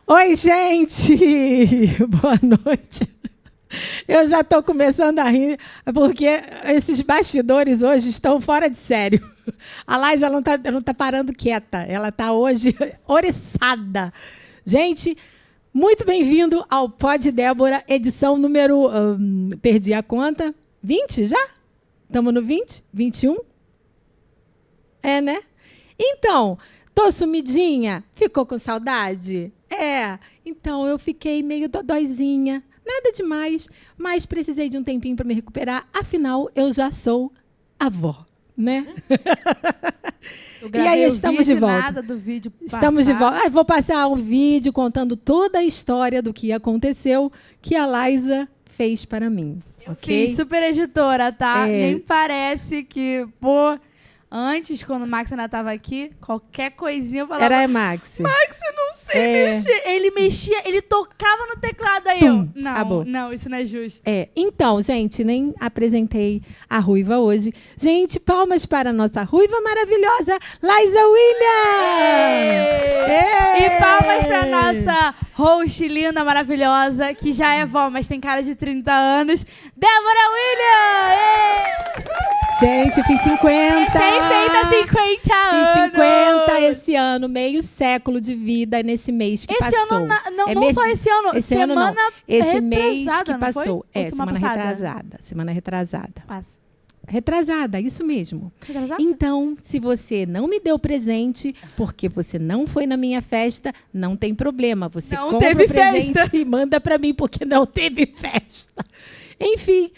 Oi, gente! Boa noite. Eu já estou começando a rir, porque esses bastidores hoje estão fora de sério. A Laísa não tá parando quieta, ela está hoje oriçada. Gente, muito bem-vindo ao Pod Débora, edição número... perdi a conta. 20 já? Estamos no 20? 21? É, né? Então, tô sumidinha? Ficou com saudade? É. Então, eu fiquei meio dodóizinha. Nada demais, mas precisei de um tempinho para me recuperar. Afinal, eu já sou avó, né? E aí, estamos de volta. Nada do vídeo passado. Estamos de volta. Vou passar um vídeo contando toda a história do que aconteceu que a Laísa fez para mim. Ok? Sim, super editora, tá? Nem parece que, pô... Antes, quando o Max ainda estava aqui, qualquer coisinha eu falava... Era Max. Max, eu não sei mexer. Ele mexia, ele tocava no teclado. Aí eu... Não, acabou. Não, isso não é justo. Então, gente, nem apresentei a Ruiva hoje. Gente, palmas para a nossa Ruiva maravilhosa, Laísa William! E palmas para a nossa host linda, maravilhosa, que já é vó, mas tem cara de 30 anos, Débora William! Gente, fiz 50. Feita 50 anos. Fiz 50 esse ano, meio século de vida nesse mês que passou. Esse ano, não só esse ano, esse ano não. Esse mês que passou. Semana retrasada. Semana retrasada. Passa. Retrasada, isso mesmo. Retrasada? Então, se você não me deu presente, porque você não foi na minha festa, não tem problema. Você não compra teve o presente festa. E manda para mim, porque não teve festa. Enfim,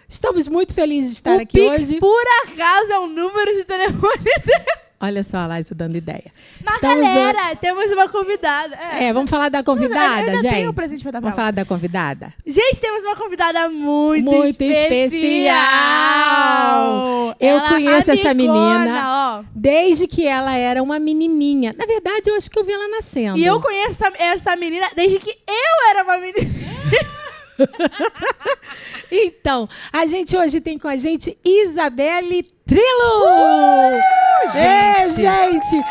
estamos muito felizes de estar aqui Pix, hoje. Por acaso, é o número de telefone dele. Olha só a Laísa dando ideia. Mas, galera, temos uma convidada. Vamos falar da convidada, gente? Tenho um presente pra dar pra Vamos falar da convidada? Gente, temos uma convidada muito especial. Eu conheço essa menina desde que ela era uma menininha. Na verdade, eu acho que eu vi ela nascendo. E eu conheço essa menina desde que eu era uma menina. Então, a gente hoje tem com a gente Isabelle Trillo! Gente!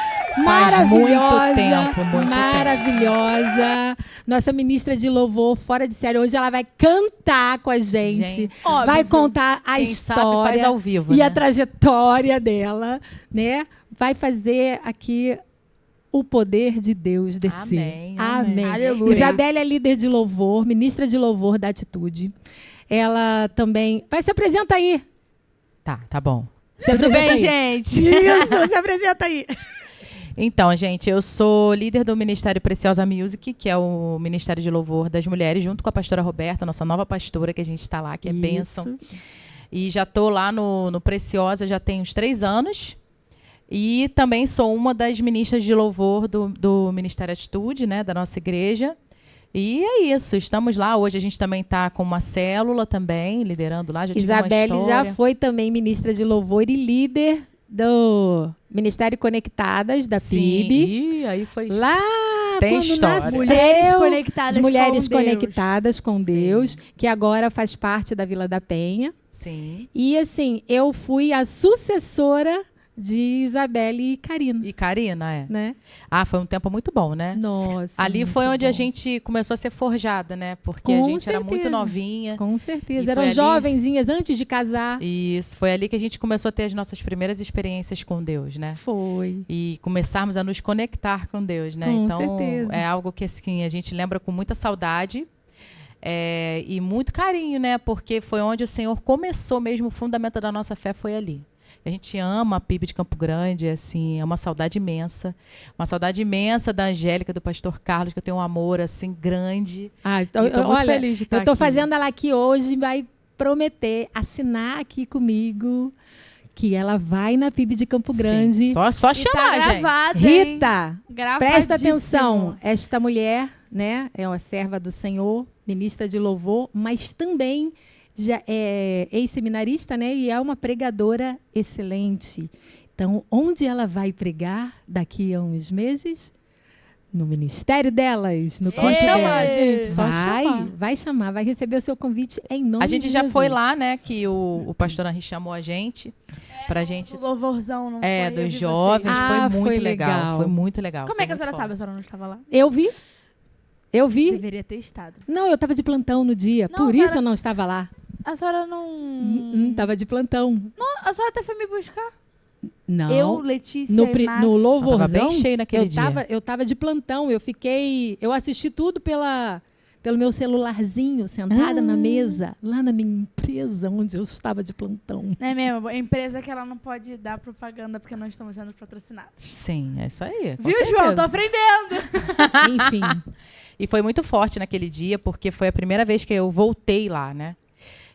Maravilhosa! Maravilhosa! Nossa ministra de louvor, fora de série. Hoje ela vai cantar com a gente. Vai contar a história sabe, faz ao vivo, e a trajetória dela, né? Vai fazer aqui o poder de Deus descer. Amém. Aleluia. Isabelle é líder de louvor, ministra de louvor da Atitude. Ela também... Vai, se apresenta aí. Tá bom. Tudo bem, gente? Isso, se apresenta aí. Então, gente, eu sou líder do Ministério Preciosa Music, que é o Ministério de Louvor das Mulheres, junto com a pastora Roberta, nossa nova pastora, que a gente está lá, que é bênção. E já estou lá no Preciosa já tem uns 3 anos. E também sou uma das ministras de louvor do Ministério Atitude, né, da nossa igreja. E é isso, estamos lá. Hoje a gente também está com uma célula também, liderando lá. Isabelle já foi também ministra de louvor e líder do Ministério Conectadas, da PIB. E aí foi... Lá tem quando história. Nasceu, Mulheres Conectadas com Deus, que agora faz parte da Vila da Penha. Sim. E assim, eu fui a sucessora de Isabelle e Karina, né? Foi um tempo muito bom, né? Nossa. Ali foi onde a gente começou a ser forjada, né? Porque a gente era muito novinha. Com certeza. Eram jovenzinhas antes de casar. Isso. Foi ali que a gente começou a ter as nossas primeiras experiências com Deus, né? Foi. E começarmos a nos conectar com Deus, né? Com então, certeza. É algo que assim, a gente lembra com muita saudade. E muito carinho, né? Porque foi onde o Senhor começou mesmo, o fundamento da nossa fé foi ali. A gente ama a PIB de Campo Grande, assim, é uma saudade imensa. Uma saudade imensa da Angélica, do pastor Carlos, que eu tenho um amor, assim, grande. Estou muito feliz de estar aqui. Eu estou fazendo ela aqui hoje, vai prometer assinar aqui comigo que ela vai na PIB de Campo Grande. Sim, só chamar, tá gravada, Rita, presta atenção. Esta mulher, né, é uma serva do Senhor, ministra de louvor, mas também já é ex-seminarista, né? E é uma pregadora excelente. Então, onde ela vai pregar daqui a uns meses? no ministério delas, no Vai culto chamar, delas. gente, só chamar. Vai chamar, vai receber o seu convite em nome A de gente já Jesus. foi lá, né? Que o pastor Henri chamou a gente. Pra gente. Do louvorzão, não foi? Eu Dos vi jovens. vocês. Ah, Foi muito foi legal. legal. Foi muito legal. Como foi é que a muito senhora foda. sabe? A senhora não estava lá? Eu vi. Deveria ter estado. Não, eu estava de plantão no dia, Não, por Sara- isso eu não estava lá. A senhora não... Estava de plantão. A senhora até foi me buscar. Não. Eu, Letícia No, e Márcia. no louvorzão, Tava bem cheio naquele dia. Eu tava de plantão, eu assisti tudo pelo meu celularzinho, sentada na mesa, lá na minha empresa, onde eu estava de plantão. É mesmo, a empresa que ela não pode dar propaganda porque não estamos sendo patrocinados. Sim, é isso aí. com Viu, certeza. João? Tô aprendendo. Enfim, E foi muito forte naquele dia, porque foi a primeira vez que eu voltei lá, né?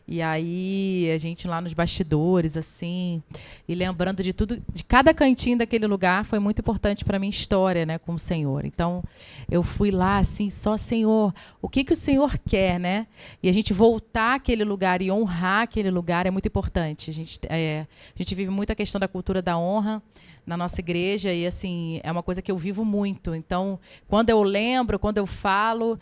E aí, a gente lá nos bastidores, assim, e lembrando de tudo, de cada cantinho daquele lugar, foi muito importante para minha história, né, com o Senhor. Então, eu fui lá, assim, só, Senhor, o que o Senhor quer, né? E a gente voltar àquele lugar e honrar aquele lugar é muito importante. A gente vive muito a questão da cultura da honra na nossa igreja e, assim, é uma coisa que eu vivo muito. Então, quando eu lembro, quando eu falo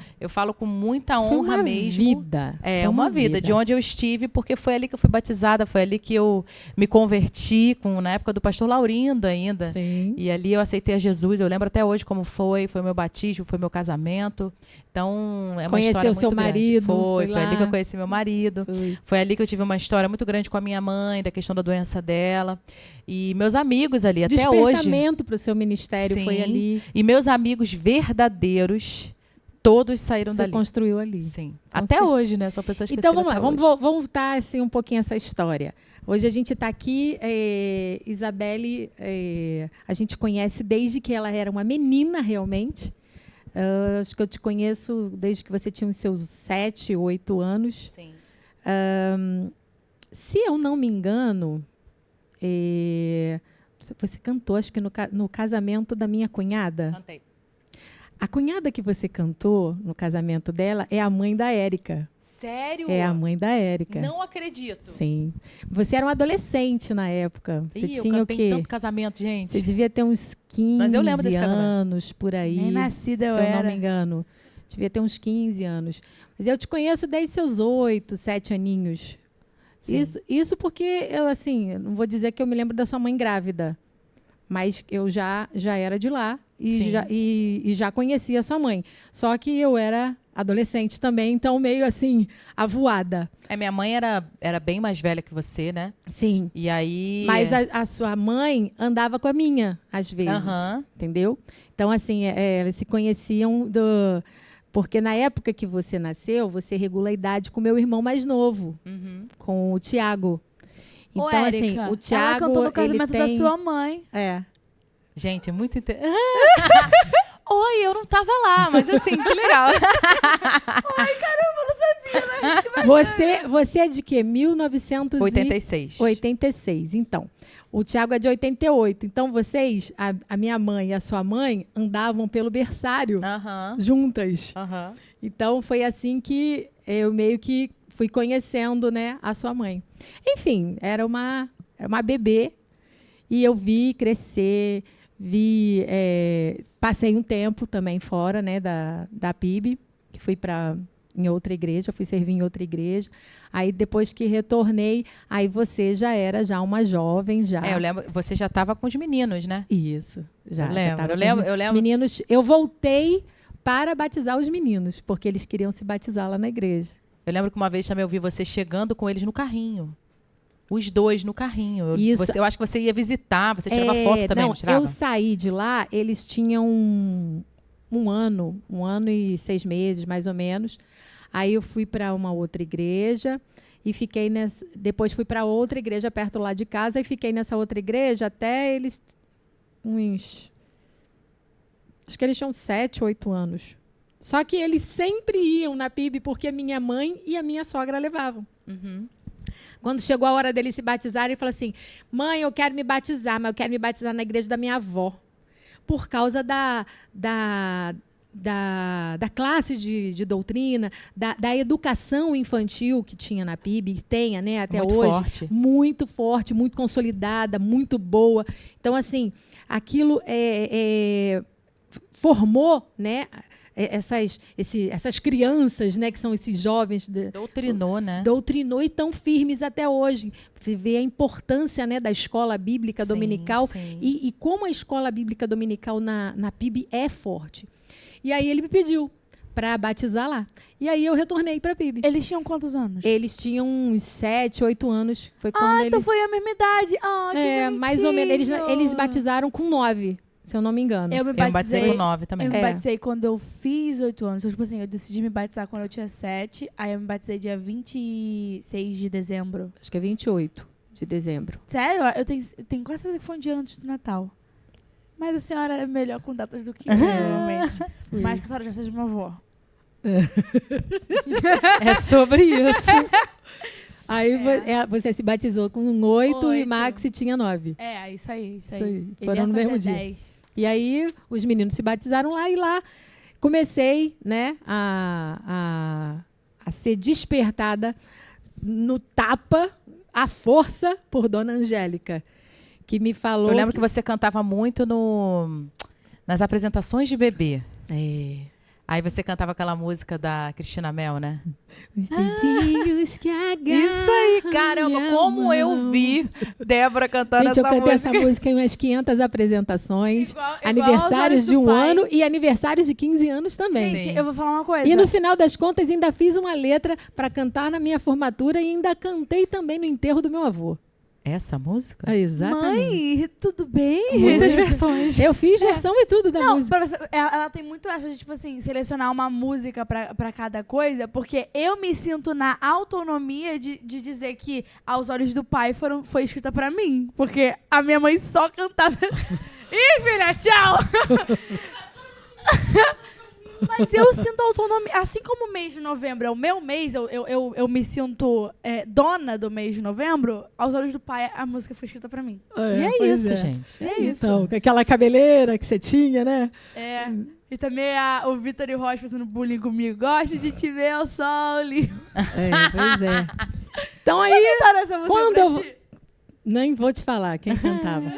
com muita foi honra uma mesmo. vida. É, Foi uma vida. De onde eu estive, porque foi ali que eu fui batizada, foi ali que eu me converti, na época do pastor Laurindo ainda. Sim. E ali eu aceitei a Jesus, eu lembro até hoje como foi o meu batismo, foi meu casamento. Então, é uma Conheceu história seu muito grande. marido, Foi foi ali lá. que eu conheci meu marido. Foi ali que eu tive uma história muito grande com a minha mãe, da questão da doença dela. E meus amigos ali, até hoje. Despertamento para o seu ministério Sim. foi ali. E meus amigos verdadeiros, todos saíram Você dali. construiu ali. Sim. Com Até certeza. hoje, né? São pessoas que Então vamos lá, até vamos hoje. voltar assim, um pouquinho essa história. Hoje a gente está aqui, Isabelle, a gente conhece desde que ela era uma menina realmente. Acho que eu te conheço desde que você tinha os seus 7, 8 anos. Sim. Se eu não me engano, você cantou, acho que no casamento da minha cunhada. Cantei. A cunhada que você cantou no casamento dela é a mãe da Érica. Sério? É a mãe da Érica. Não acredito. Sim. Você era um adolescente na época. Você Ih, eu tinha o cantei quê? tanto casamento, gente. Você devia ter uns 15 Mas eu lembro desse casamento. anos por aí. Nem nascida eu se eu era. não me engano. Devia ter uns 15 anos. Mas eu te conheço desde seus 8, 7 aninhos. Sim. Isso porque eu, assim, não vou dizer que eu me lembro da sua mãe grávida, mas eu já era de lá Sim. e já conhecia a sua mãe. Só que eu era adolescente também, então meio assim, avoada. Minha mãe era bem mais velha que você, né? Sim. E aí... Mas a sua mãe andava com a minha, às vezes. Aham. Entendeu? Então, assim, elas se conheciam porque na época que você nasceu, você regula a idade com o meu irmão mais novo, Uhum. com o Tiago. Ô, Então, assim, Érica, o Tiago, ela cantou no ele casamento da tem... sua mãe. É. Gente, é muito interessante. Oi, eu não tava lá, mas assim, que legal. Você é de quê? 1986. 86. Então, o Tiago é de 88. Então, vocês, a minha mãe e a sua mãe, andavam pelo berçário Aham. juntas. Aham. Então, foi assim que eu meio que fui conhecendo, né, a sua mãe. Enfim, era uma bebê e eu vi crescer, passei um tempo também fora, né, da PIB, que fui em outra igreja, fui servir em outra igreja. Aí, depois que retornei, aí você já era uma jovem, já. Eu lembro, você já estava com os meninos, né? Isso, já. Eu lembro, já tava eu com lembro, os eu lembro. meninos, eu voltei para batizar os meninos, porque eles queriam se batizar lá na igreja. Eu lembro que uma vez também eu vi você chegando com eles no carrinho. Os dois no carrinho. Isso. Eu acho que você ia visitar, você tirava foto também, não tirava? Eu saí de lá, eles tinham um ano e 6 meses, mais ou menos. Aí eu fui para uma outra igreja e fiquei nessa. Depois fui para outra igreja perto lá de casa e fiquei nessa outra igreja até eles acho que eles tinham 7, 8 anos. Só que eles sempre iam na PIB porque a minha mãe e a minha sogra levavam. Uhum. Quando chegou a hora deles se batizarem, ele falou assim: mãe, eu quero me batizar, mas eu quero me batizar na igreja da minha avó. Por causa da classe de doutrina, da educação infantil que tinha na PIB, e tenha, né, até Muito hoje. forte. Muito forte, muito consolidada, muito boa. Então, assim, aquilo formou, né, essas crianças, né, que são esses jovens. Doutrinou, né? Doutrinou e tão firmes até hoje. Você vê a importância, né, da escola bíblica dominical sim. E como a escola bíblica dominical na PIB é forte. E aí ele me pediu para batizar lá. E aí eu retornei para a PIB. Eles tinham quantos anos? Eles tinham uns 7, 8 anos. Foi quando então foi a mesma idade. Que mais ou menos. bonitinho. Eles batizaram com 9, se eu não me engano. Eu me batizei batizei com 9 também. Eu me É. batizei quando eu fiz 8 anos. Então, tipo assim, eu decidi me batizar quando eu tinha 7. Aí eu me batizei dia 26 de dezembro. Acho que é 28 de dezembro. Sério? Eu tenho quase certeza que foi um dia antes do Natal. Mas a senhora é melhor com datas do que eu, realmente. Mas que a senhora já seja uma avó. É sobre isso. Aí você se batizou com 8 e 8. Maxi tinha 9. Isso aí. Isso aí. Ele Foram ia no mesmo fazer dia. 10. E aí os meninos se batizaram lá e lá comecei, né, a ser despertada no tapa, à força, por Dona Angélica, que me falou... Eu lembro que você cantava muito nas apresentações de bebê. Aí você cantava aquela música da Cristina Mel, né? Os dedinhos que agarram. Isso aí, caramba, como eu vi Débora cantando Gente, eu essa cantei música. essa música em umas 500 apresentações, Igual aniversários aos de olhos um do pai. ano e aniversários de 15 anos também. Gente, eu vou falar uma coisa. E no final das contas ainda fiz uma letra para cantar na minha formatura e ainda cantei também no enterro do meu avô. Essa música? Exatamente. Mãe, tudo bem? Muitas versões. Eu fiz versão e tudo da Não, música. ela tem muito essa de, tipo assim, selecionar uma música pra cada coisa, porque eu me sinto na autonomia de dizer que Aos Olhos do Pai foi escrita pra mim. Porque a minha mãe só cantava... Ih, filha, tchau! Mas eu sinto autonomia. Assim como o mês de novembro é o meu mês, eu me sinto dona do mês de novembro, Aos Olhos do Pai, a música foi escrita pra mim. E é pois isso, é. gente. É isso. Então, com aquela cabeleira que você tinha, né? E também o Vitor e o Rocha fazendo bullying comigo. Gosto de te ver ao sol. Pois é. Então aí, Cantaram essa música quando pra eu... ti? Nem vou te falar quem cantava.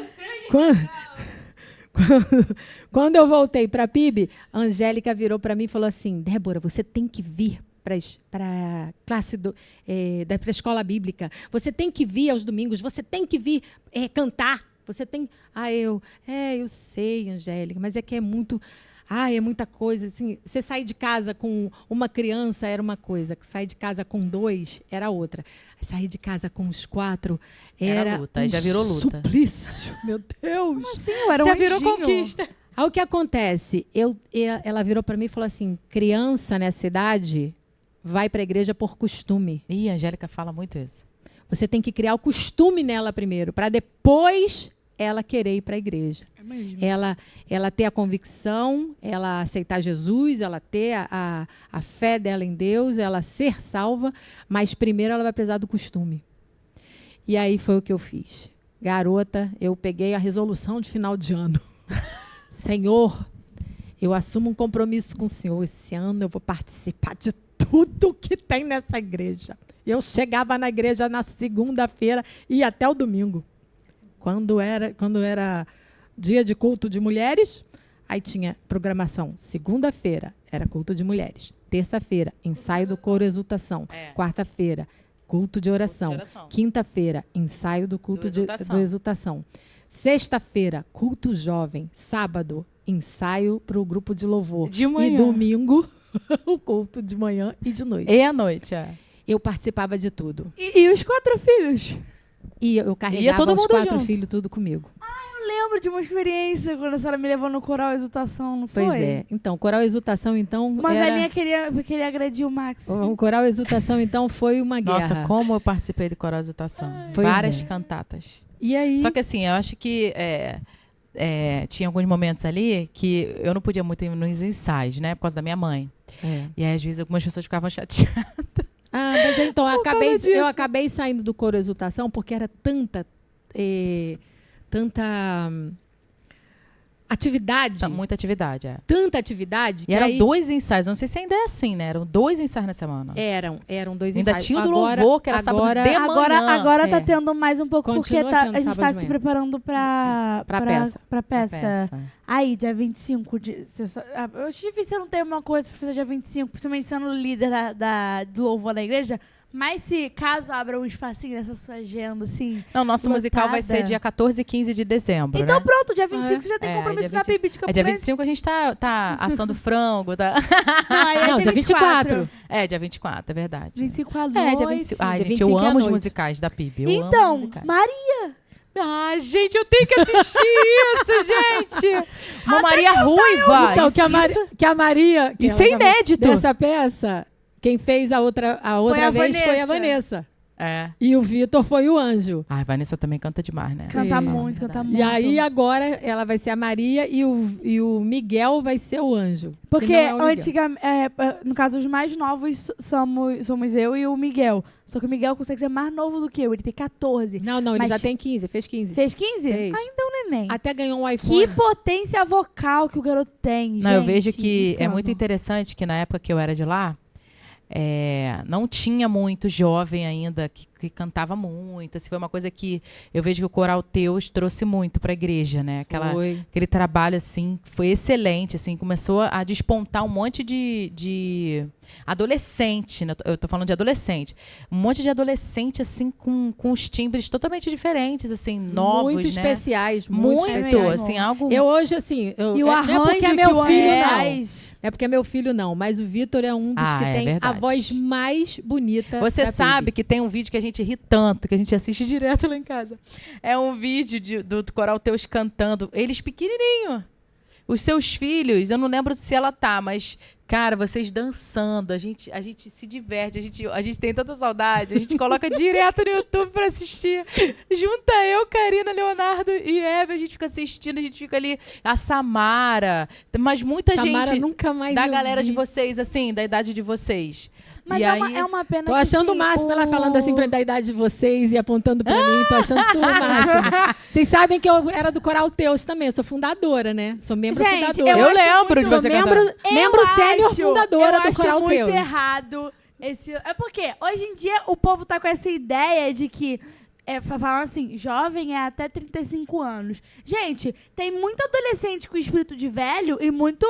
Quando eu voltei para a PIB, a Angélica virou para mim e falou assim: Débora, você tem que vir para a classe para a escola bíblica. Você tem que vir aos domingos. Você tem que vir cantar. Você tem. Eu sei, Angélica, mas é que é muito. É muita coisa. Assim, você sair de casa com uma criança era uma coisa, sair de casa com 2 era outra. Sair de casa com os 4 era luta, aí já virou luta. Suplício. Meu Deus. Como assim? Eu era um Já virou anjinho. conquista. Aí o que acontece? Ela virou para mim e falou assim: criança nessa idade vai para a igreja por costume. Ih, a Angélica fala muito isso. Você tem que criar o costume nela primeiro, para depois ela querer ir para a igreja. É mesmo. Ela ter a convicção, ela aceitar Jesus, ela ter a fé dela em Deus, ela ser salva, mas primeiro ela vai precisar do costume. E aí foi o que eu fiz. Garota, eu peguei a resolução de final de ano. Senhor, eu assumo um compromisso com o Senhor. Esse ano eu vou participar de tudo que tem nessa igreja. Eu chegava na igreja na segunda-feira e ia até o domingo. Quando era dia de culto de mulheres, aí tinha programação. Segunda-feira era culto de mulheres. Terça-feira, ensaio do coro exultação. Quarta-feira, culto de oração. Quinta-feira, ensaio do culto do exultação. Sexta-feira, culto jovem. Sábado, ensaio para o grupo de louvor. De manhã. E domingo, o culto de manhã e de noite. E à noite, Eu participava de tudo. E os 4 filhos? E eu carregava todo os mundo 4 junto. filhos tudo comigo. Eu lembro de uma experiência quando a senhora me levou no Coral Exultação, não foi? Pois é. Então, Coral Exultação, então, Uma era... velhinha queria agredir o Max. O Coral Exultação, então, foi uma guerra. Nossa, como eu participei do Coral Exultação. Pois Várias é. cantatas. E aí... Só que assim, eu acho que tinha alguns momentos ali que eu não podia muito ir nos ensaios, né? Por causa da minha mãe. E aí, às vezes, algumas pessoas ficavam chateadas. Mas então, Por causa disso. eu acabei saindo do Coro Exultação porque era tanta atividade. Muita atividade, é. Tanta atividade. E que eram aí 2 ensaios. Eu não sei se ainda é assim, né? Eram 2 ensaios na semana. Eram 2 Ainda ensaios. tinha o do louvor, que era sábado de manhã. Agora tá É. tendo mais um pouco, Continua porque sendo a gente sábado tá de se manhã. preparando pra peça. peça. Aí, dia 25 eu acho difícil não ter uma coisa pra fazer dia 25, principalmente sendo líder do louvor da igreja. Mas se, caso abra um espacinho nessa sua agenda, assim... Não, nosso musical vai ser dia 14 e 15 de dezembro, Então né? pronto, dia 25 você já tem compromisso na Bibi de Campo dia Grande. 25 a gente tá assando frango, tá? Não, aí é Não, dia 24. É, dia 24, é verdade. 25 à noite. dia 25. Ai, Dia gente, eu 25 à amo os noite. musicais da PIB. Eu amo os Então, musicais. Maria... Ai, gente, eu tenho que assistir isso, gente! Uma Maria Ruiva! Então, isso, que a Maria... que Isso é ela- inédito. Dessa peça, quem fez a outra a vez foi a Vanessa. Vanessa. É. E o Vitor foi o anjo. Ai, Vanessa também canta demais, né? Canta É. muito, canta muito. E aí, agora, ela vai ser a Maria e o Miguel vai ser o anjo. que Porque não é o Miguel. no caso, os mais novos somos eu e o Miguel. Só que o Miguel consegue ser mais novo do que eu. Ele tem 14. Não, ele Mas- já tem 15, fez 15. Fez 15? Fez. Ah, então, neném. Até ganhou um iPhone. Que potência vocal que o garoto tem, gente. Não, eu vejo que é Insano. muito interessante que na época que eu era de lá, não tinha muito jovem ainda que cantava muito. Assim, foi uma coisa que eu vejo que o Coral Teus trouxe muito para a igreja, né? Foi. Aquele trabalho, assim, foi excelente, assim, começou a despontar um monte de adolescente, né? Eu tô falando de adolescente. Um monte de adolescente, assim, com os timbres totalmente diferentes, assim, novos, Muito né? especiais, muito Muito, especiais. assim, algo... Eu hoje, assim... E o não arranjo é porque é que meu o filho, André não. faz. É porque é meu filho, não. Mas o Vitor é um dos Ah, que é tem a verdade. voz mais bonita Você da sabe PIB. que tem um vídeo que a gente ri tanto, que a gente assiste direto lá em casa. É um vídeo do Coral Teus cantando, eles pequenininho. Os seus filhos, eu não lembro se ela tá, mas, cara, vocês dançando, a gente se diverte, a gente tem tanta saudade, a gente coloca direto no YouTube pra assistir. Junta eu, Karina, Leonardo e Eve, a gente fica assistindo, a gente fica ali, a Samara, mas muita Samara gente nunca mais da eu galera vi. de vocês, assim, da idade de vocês. Mas E é, aí- uma pena Tô que, achando o assim, máximo ela falando assim da idade de vocês e apontando pra mim. Tô achando isso o máximo. Vocês sabem que eu era do Coral Teus também. Eu sou fundadora, né? Sou membro Gente, fundadora. Eu acho lembro muito- de Sou você membro, cantando. membro sênior fundadora do Coral Eu acho muito Teus. errado. É porque hoje em dia o povo tá com essa ideia de que... falando assim, jovem é até 35 anos. Gente, tem muito adolescente com espírito de velho e muito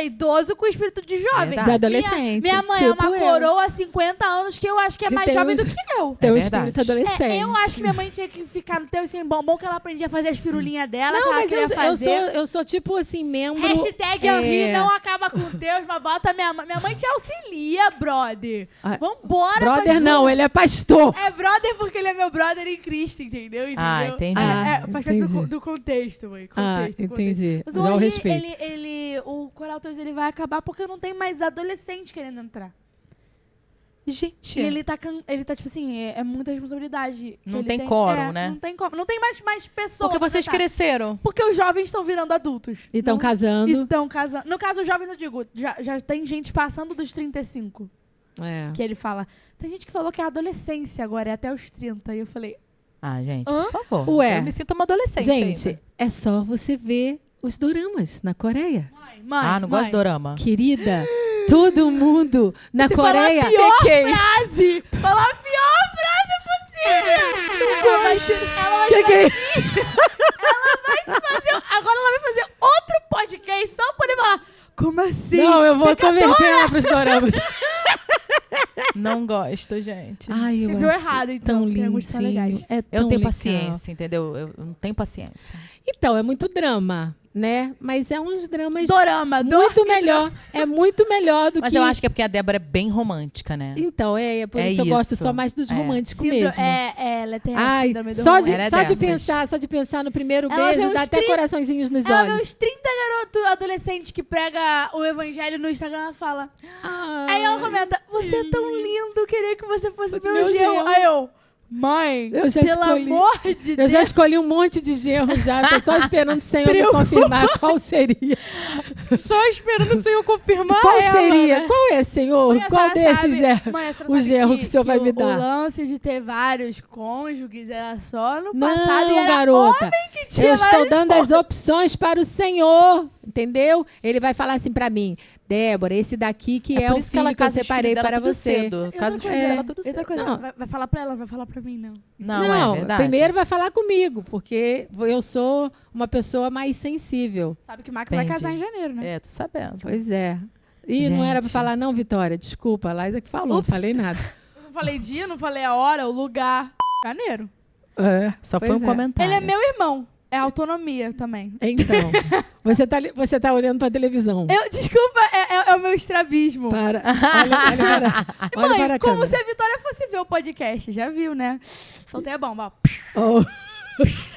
idoso com espírito de jovem. Verdade. De adolescente. Minha mãe tipo é uma eu. coroa há 50 anos que eu acho que é Que mais tem jovem uns- do que eu. Tem um verdade. espírito adolescente. Eu acho que minha mãe tinha que ficar no teu sem bombom, que ela aprendia a fazer as firulinhas dela, que Não, ela mas queria fazer. eu sou tipo assim, membro... Hashtag Henri não acaba com Deus, mas bota minha mãe. Minha mãe te auxilia, brother. Ah, Vambora, Brother pastor. não, ele é pastor. É brother porque ele é meu brother em Cristo, entendeu? Ah, entendi. Faz parte entendi. do contexto, mãe. Ah, Contexto. entendi. Mas Mas o ao Henri, respeito. o Coral Teus, ele vai acabar porque não tem mais adolescente querendo entrar. Gente, E ele tá, tipo assim, é muita responsabilidade. que Não ele tem quórum, né? Não tem quórum. Não tem mais pessoas. porque pra vocês cantar. cresceram. Porque os jovens estão virando adultos. E estão Não- casando. Estão casando. No caso, os jovens, eu digo, já tem gente passando dos 35. É. Que ele fala. Tem gente que falou que é adolescência agora, é até os 30. E eu falei, Ah, gente, Hã? por favor. Ué. Eu me sinto uma adolescente Gente, ainda. é só você ver os doramas na Coreia. mãe, Ah, não gosto de dorama. Querida, todo mundo na Você Coreia... fala a pior Que- frase! Fala a pior frase possível! Ela vai Que é? agora ela vai fazer outro podcast só pra poder falar. Como assim? Não, eu vou Pecadora! converter ela pros doramas. Não gosto, gente. Ai, eu Você viu acho errado, então. tão Tem alguns que são lindinho. legais. É Eu tão não tenho legal. paciência, entendeu? Eu não tenho paciência. Então, é muito drama, né? Mas é uns dramas Dorama. muito melhor. É muito melhor do Mas que... eu acho que é porque a Débora é bem romântica, né? Então, por É isso eu gosto isso. só mais dos É. românticos mesmo. Ela tem a Ai, síndrome do só romance. de, Ela é só, de dessas. pensar, no primeiro Ela vê beijo, uns dá até 30 coraçõezinhos nos Ela vê olhos. uns 30 garotos adolescentes que prega o evangelho no Instagram, ela fala. Aí ela comenta, você é tão lindo, queria que você fosse Fosse meu meu genro. genro. Aí eu, mãe, Eu já pelo escolhi. amor de Eu Deus. já escolhi um monte de genro já, tô só esperando o Senhor me confirmar qual seria. Só esperando o senhor confirmar Qual ela, seria? né? Qual é, Senhor? Mãe, a Qual senhora desses sabe- é Mãe, a senhora o sabe genro que o senhor vai me O dar? lance de ter vários cônjuges era só no Não, passado e era garota. homem que tinha Eu estou várias dando as esposas. opções para o Senhor, entendeu? Ele vai falar assim para mim, Débora, esse daqui que é por o isso que ela filho que eu casa os separei filhos dela para tudo você. cedo. E outra Casa os coisa, filhos dela tudo outra cedo. coisa, Não. vai falar pra ela, não vai falar pra mim, não. Não, é verdade. primeiro vai falar comigo, porque eu sou uma pessoa mais sensível. Sabe que o Max vai Entendi. casar em janeiro, né? É, tô sabendo. Pois é. E não era para Gente. falar não, Vitória, desculpa, a Laísa que falou, Ups. não falei nada. Eu não falei dia, não falei a hora, o lugar. Janeiro. É, Só foi pois um é. comentário. Ele é meu irmão. É autonomia também. Então, você tá olhando para a televisão. Desculpa, é o meu estrabismo. Para, olha Mãe, para a como câmera. se a Vitória fosse ver o podcast. Já viu, né? Soltei a bomba. Oh.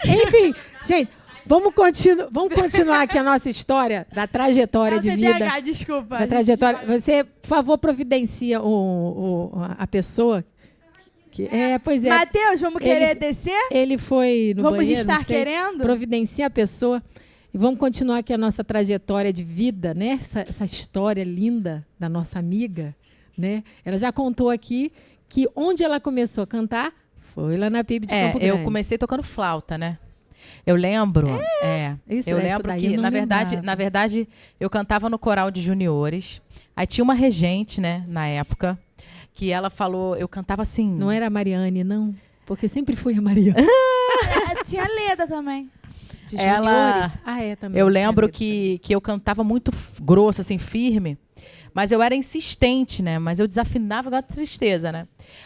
Enfim, gente, vamos continuar aqui a nossa história da trajetória É o de TDAH, vida. desculpa. Da trajetória. Você, por favor, providencia a pessoa. Pois é. Matheus, vamos Ele- querer descer? Ele foi no Vamos banheiro, estar não sei, querendo? providencia a pessoa. E vamos continuar aqui a nossa trajetória de vida, né? Essa história linda da nossa amiga, né? Ela já contou aqui que onde ela começou a cantar foi lá na PIB de Campo Grande. Eu comecei tocando flauta, né? Eu lembro, Isso, eu essa lembro daí que, eu não lembrava. na verdade, eu cantava no coral de juniores. Aí tinha uma regente, né, na época, que ela falou, eu cantava assim. Não era a Mariane, não? Porque sempre foi a Mariane. Tinha Leda também. De Ela- juniores. Também. Eu tinha lembro medo que eu cantava muito grosso, assim, firme. Mas eu era insistente, né? Mas eu desafinava igual a tristeza, né?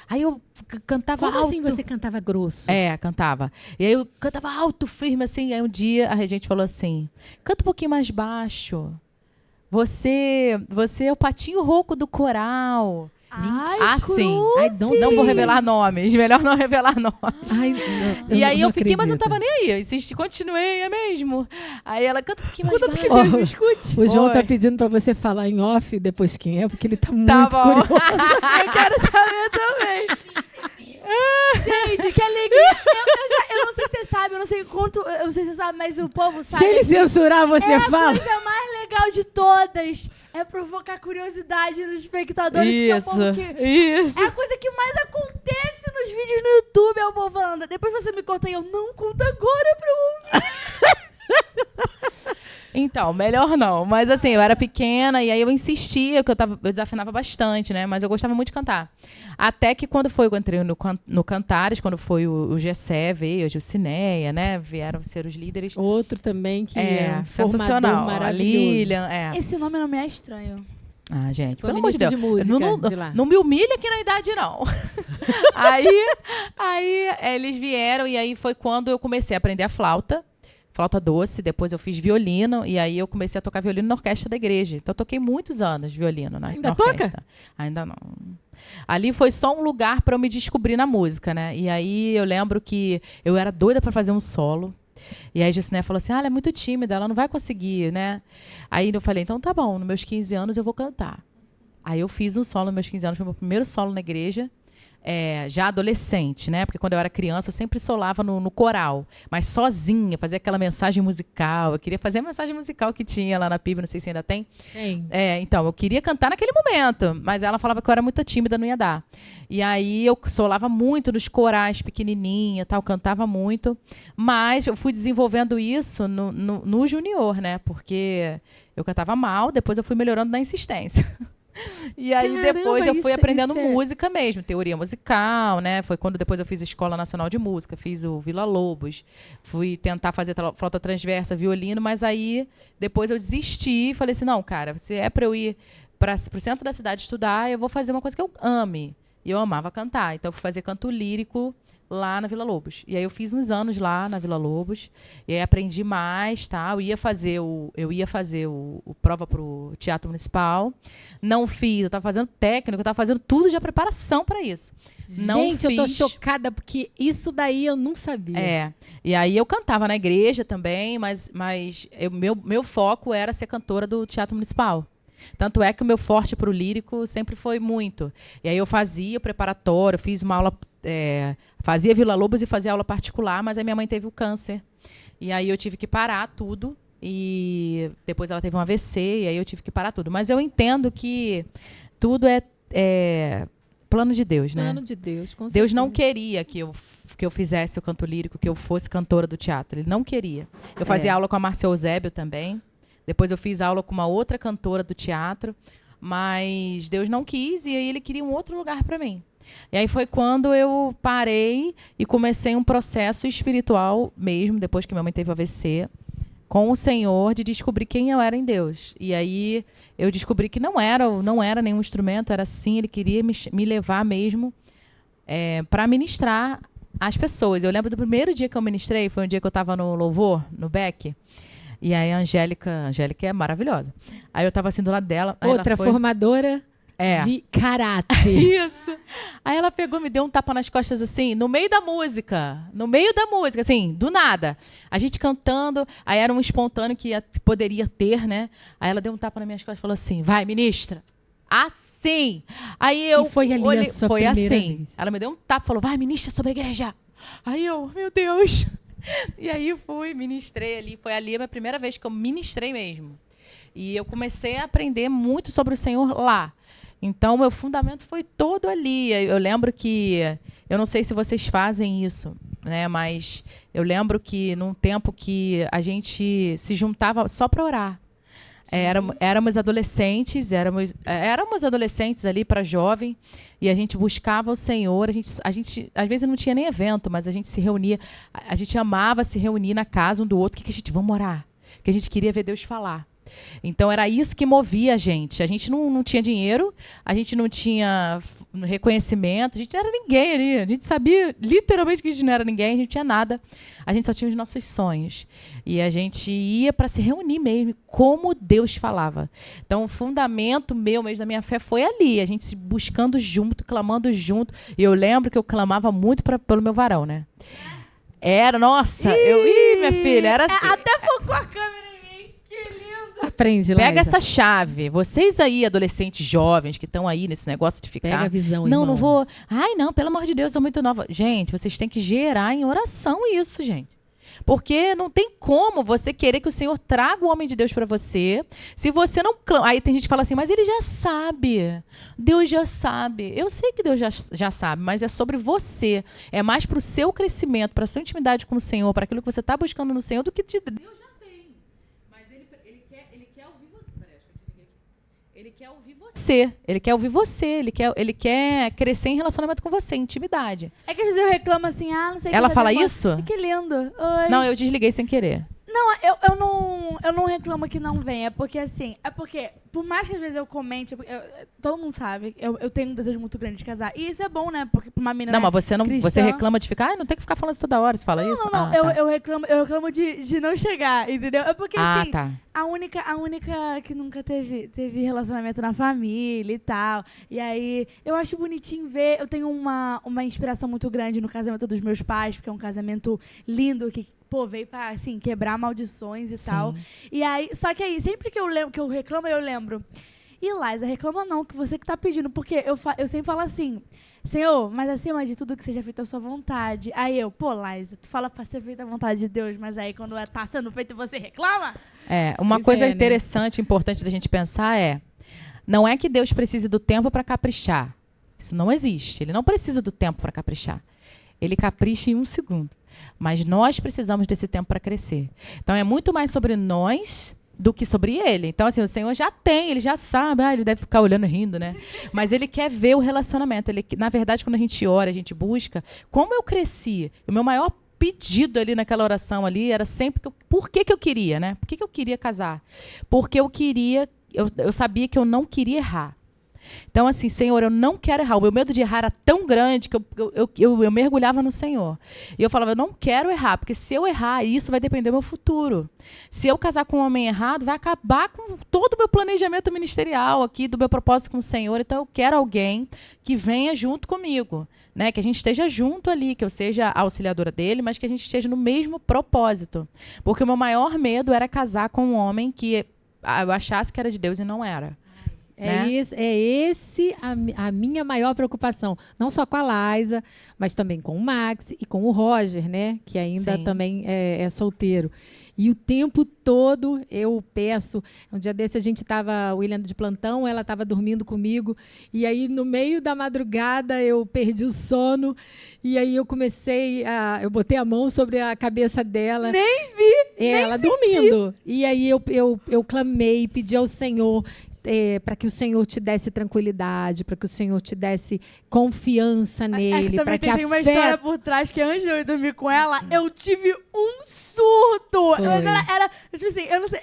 Aí eu cantava também. Como alto. assim você cantava grosso? Cantava. E aí eu cantava alto, firme, assim. Aí um dia a regente falou assim, canta um pouquinho mais baixo. Você é o patinho rouco do coral. Ai, sim. Ai, don't Não vou say. revelar nomes. Melhor não revelar nomes. Ai, E aí não eu fiquei, mas não acredito. tava nem aí. Eu insisti, continuei, é mesmo. Aí ela canta um pouquinho mais Contanto que baixo. Deus me escute. O João Oi. tá pedindo pra você falar em off depois quem é, porque ele tá muito Tá bom. curioso. Eu quero saber também. Gente, que alegria. Eu não sei se você sabe, eu não sei quanto, eu não sei se você sabe, mas o povo sabe. Se ele que censurar, você a fala. coisa mais legal de todas é provocar curiosidade nos espectadores. Porque é o povo que... Isso. É a coisa que mais acontece nos vídeos no YouTube, é o povo falando. Depois você me conta e eu não conto agora pra eu ouvir. Então, melhor não. Mas assim, eu era pequena e aí eu insistia, que eu desafinava bastante, né? Mas eu gostava muito de cantar. Até que quando eu entrei no Cantares, quando foi o Gessé, veio, a Gilcineia, né? Vieram ser os líderes. Outro também que é um formador sensacional. A maravilhoso. Lilian, Esse nome não me é estranho. Ah, gente, Foi pelo amor de ministro Deus. de música não, de lá. não me humilha aqui na idade, não. aí eles vieram e aí foi quando eu comecei a aprender a flauta doce, depois eu fiz violino e aí eu comecei a tocar violino na orquestra da igreja. Então eu toquei muitos anos violino Ainda na toca? orquestra. Ainda não. Ali foi só um lugar para eu me descobrir na música, né? E aí eu lembro que eu era doida para fazer um solo. E aí a Gilcineia falou assim, ela é muito tímida, ela não vai conseguir, né? Aí eu falei, então tá bom, nos meus 15 anos eu vou cantar. Aí eu fiz um solo nos meus 15 anos, foi o meu primeiro solo na igreja, já adolescente, né? Porque quando eu era criança eu sempre solava no coral, mas sozinha, fazia aquela mensagem musical. Eu queria fazer a mensagem musical que tinha lá na PIB, não sei se ainda tem. Tem. Então, eu queria cantar naquele momento, mas ela falava que eu era muito tímida, não ia dar. E aí eu solava muito nos corais pequenininha, tal, cantava muito, mas eu fui desenvolvendo isso no junior, né? Porque eu cantava mal, depois eu fui melhorando na insistência. E aí Caramba, depois eu fui isso- aprendendo isso é- música mesmo, teoria musical, né? Foi quando depois eu fiz a Escola Nacional de Música, fiz o Vila Lobos, fui tentar fazer flauta transversa, violino, mas aí depois eu desisti e falei assim, não, cara, se é para eu ir para o centro da cidade estudar, eu vou fazer uma coisa que eu ame. E eu amava cantar, então eu fui fazer canto lírico lá na Vila Lobos. E aí eu fiz uns anos lá na Vila Lobos, e aí aprendi mais, tá? Eu ia fazer o prova pro Teatro Municipal. Não fiz, eu estava fazendo técnico, eu estava fazendo tudo de preparação para isso. Não Gente, eu tô fiz. chocada, porque isso daí eu não sabia. E aí eu cantava na igreja também, mas meu foco era ser cantora do Teatro Municipal. Tanto é que o meu forte pro lírico sempre foi muito. E aí eu fazia o preparatório, fiz uma aula, fazia Vila Lobos e fazia aula particular, mas aí minha mãe teve o câncer. E aí eu tive que parar tudo E depois ela teve um AVC e aí eu tive que parar tudo. Mas eu entendo que tudo é plano de Deus, né? Plano de Deus, com Deus certeza. não queria que eu fizesse o canto lírico, que eu fosse cantora do teatro. Ele não queria. Eu fazia aula com a Márcia Eusébio também. Depois eu fiz aula com uma outra cantora do teatro. Mas Deus não quis e aí ele queria um outro lugar para mim. E aí foi quando eu parei e comecei um processo espiritual mesmo, depois que minha mãe teve o AVC, com o Senhor, de descobrir quem eu era em Deus. E aí eu descobri que não era nenhum instrumento, era sim, ele queria me levar mesmo para ministrar as pessoas. Eu lembro do primeiro dia que eu ministrei, foi um dia que eu estava no Louvor, no Beck, e aí a Angélica é maravilhosa. Aí eu estava assim do lado dela. Outra formadora de caráter. Isso. Aí ela pegou, me deu um tapa nas costas assim, no meio da música, assim, do nada. A gente cantando, aí era um espontâneo que poderia ter, né? Aí ela deu um tapa nas minhas costas e falou assim, vai, ministra. Assim. Aí eu E foi ali a sua foi primeira assim. vez. Ela me deu um tapa e falou, vai, ministra sobre a igreja. Aí eu, meu Deus. E aí fui, ministrei ali. Foi ali a minha primeira vez que eu ministrei mesmo. E eu comecei a aprender muito sobre o Senhor lá. Então, meu fundamento foi todo ali. Eu lembro que... Eu não sei se vocês fazem isso, né? Mas eu lembro que num tempo que a gente se juntava só para orar. Éramos adolescentes ali para jovem, e a gente buscava o Senhor. A gente às vezes não tinha nem evento, mas a gente se reunia. A gente amava se reunir na casa um do outro. Que a gente vamos orar? Que a gente queria ver Deus falar. Então era isso que movia a gente. A gente não tinha dinheiro, a gente não tinha reconhecimento, a gente não era ninguém ali. A gente sabia literalmente que a gente não era ninguém, a gente não tinha nada. A gente só tinha os nossos sonhos. E a gente ia para se reunir mesmo, como Deus falava. Então o fundamento mesmo da minha fé foi ali, a gente se buscando junto, clamando junto. E eu lembro que eu clamava muito pelo meu varão, né? Nossa, minha filha, era assim. Até focou a câmera em mim. Que lindo. Aprende, Pega Laísa. essa chave. Vocês aí, adolescentes jovens, que estão aí nesse negócio de ficar... Pega a visão, Não, irmão. não vou... Ai, não, pelo amor de Deus, eu sou muito nova. Gente, vocês têm que gerar em oração isso, gente. Porque não tem como você querer que o Senhor traga o homem de Deus para você, se você não clama. Aí tem gente que fala assim, mas ele já sabe. Deus já sabe. Eu sei que Deus já sabe, mas é sobre você. É mais para o seu crescimento, para a sua intimidade com o Senhor, para aquilo que você está buscando no Senhor, do que de Deus já tem. Mas ele quer ouvir você. Peraí, acho que eu desliguei aqui. Ele quer ouvir você. Ele quer ouvir você. Ele quer crescer em relacionamento com você, em intimidade. É que às vezes eu reclamo assim, não sei o que. Ela tá fala demorando. isso? Que lindo. Oi. Não, eu desliguei sem querer. Não, eu não reclamo que não venha, porque assim, por mais que às vezes eu comente, todo mundo sabe, eu tenho um desejo muito grande de casar. E isso é bom, né? Porque pra uma menina Não, mas você cristã, reclama de ficar, não tem que ficar falando isso toda hora, você fala isso? Não, Ah, tá. eu reclamo de não chegar, entendeu? É porque assim, tá. a única que nunca teve relacionamento na família e tal. E aí, eu acho bonitinho ver, eu tenho uma inspiração muito grande no casamento dos meus pais, porque é um casamento lindo, que veio pra, assim, quebrar maldições e Sim. tal. E aí, só que aí, sempre que eu reclamo, eu lembro. E Laísa, reclama não, que você que tá pedindo. Porque eu sempre falo assim, Senhor, mas acima de tudo que seja feita a sua vontade. Aí Laísa, tu fala pra ser feita a vontade de Deus, mas aí quando tá sendo feito você reclama? Uma Pois coisa é, né? interessante, importante da gente pensar não é que Deus precise do tempo para caprichar. Isso não existe. Ele não precisa do tempo para caprichar. Ele capricha em 1 segundo. Mas nós precisamos desse tempo para crescer. Então, é muito mais sobre nós do que sobre ele. Então, assim, o Senhor já tem, ele já sabe. Ele deve ficar olhando e rindo, né? Mas ele quer ver o relacionamento. Na verdade, quando a gente ora, a gente busca, como eu cresci? O meu maior pedido ali naquela oração ali era sempre por que eu queria, né? Por que eu queria casar? Porque eu sabia que eu não queria errar. Então, assim, Senhor, eu não quero errar. O meu medo de errar era tão grande que eu mergulhava no Senhor. E eu falava, eu não quero errar, porque se eu errar, isso vai depender do meu futuro. Se eu casar com um homem errado, vai acabar com todo o meu planejamento ministerial aqui, do meu propósito com o Senhor. Então, eu quero alguém que venha junto comigo, né? Que a gente esteja junto ali, que eu seja a auxiliadora dele, mas que a gente esteja no mesmo propósito. Porque o meu maior medo era casar com um homem que eu achasse que era de Deus e não era. Né? Esse a minha maior preocupação. Não só com a Laísa, mas também com o Max e com o Roger, né? Que ainda Sim. também é solteiro. E o tempo todo eu peço. Um dia desse a gente estava, o William de plantão, ela estava dormindo comigo, e aí no meio da madrugada eu perdi o sono, e aí eu eu botei a mão sobre a cabeça dela. Nem vi! Ela dormindo. E aí eu clamei, pedi ao Senhor para que o Senhor te desse tranquilidade, para que o Senhor te desse confiança nele, para que tem uma história por trás que antes de eu ir dormir com ela, eu tive um surto. Mas era tipo assim, eu não sei,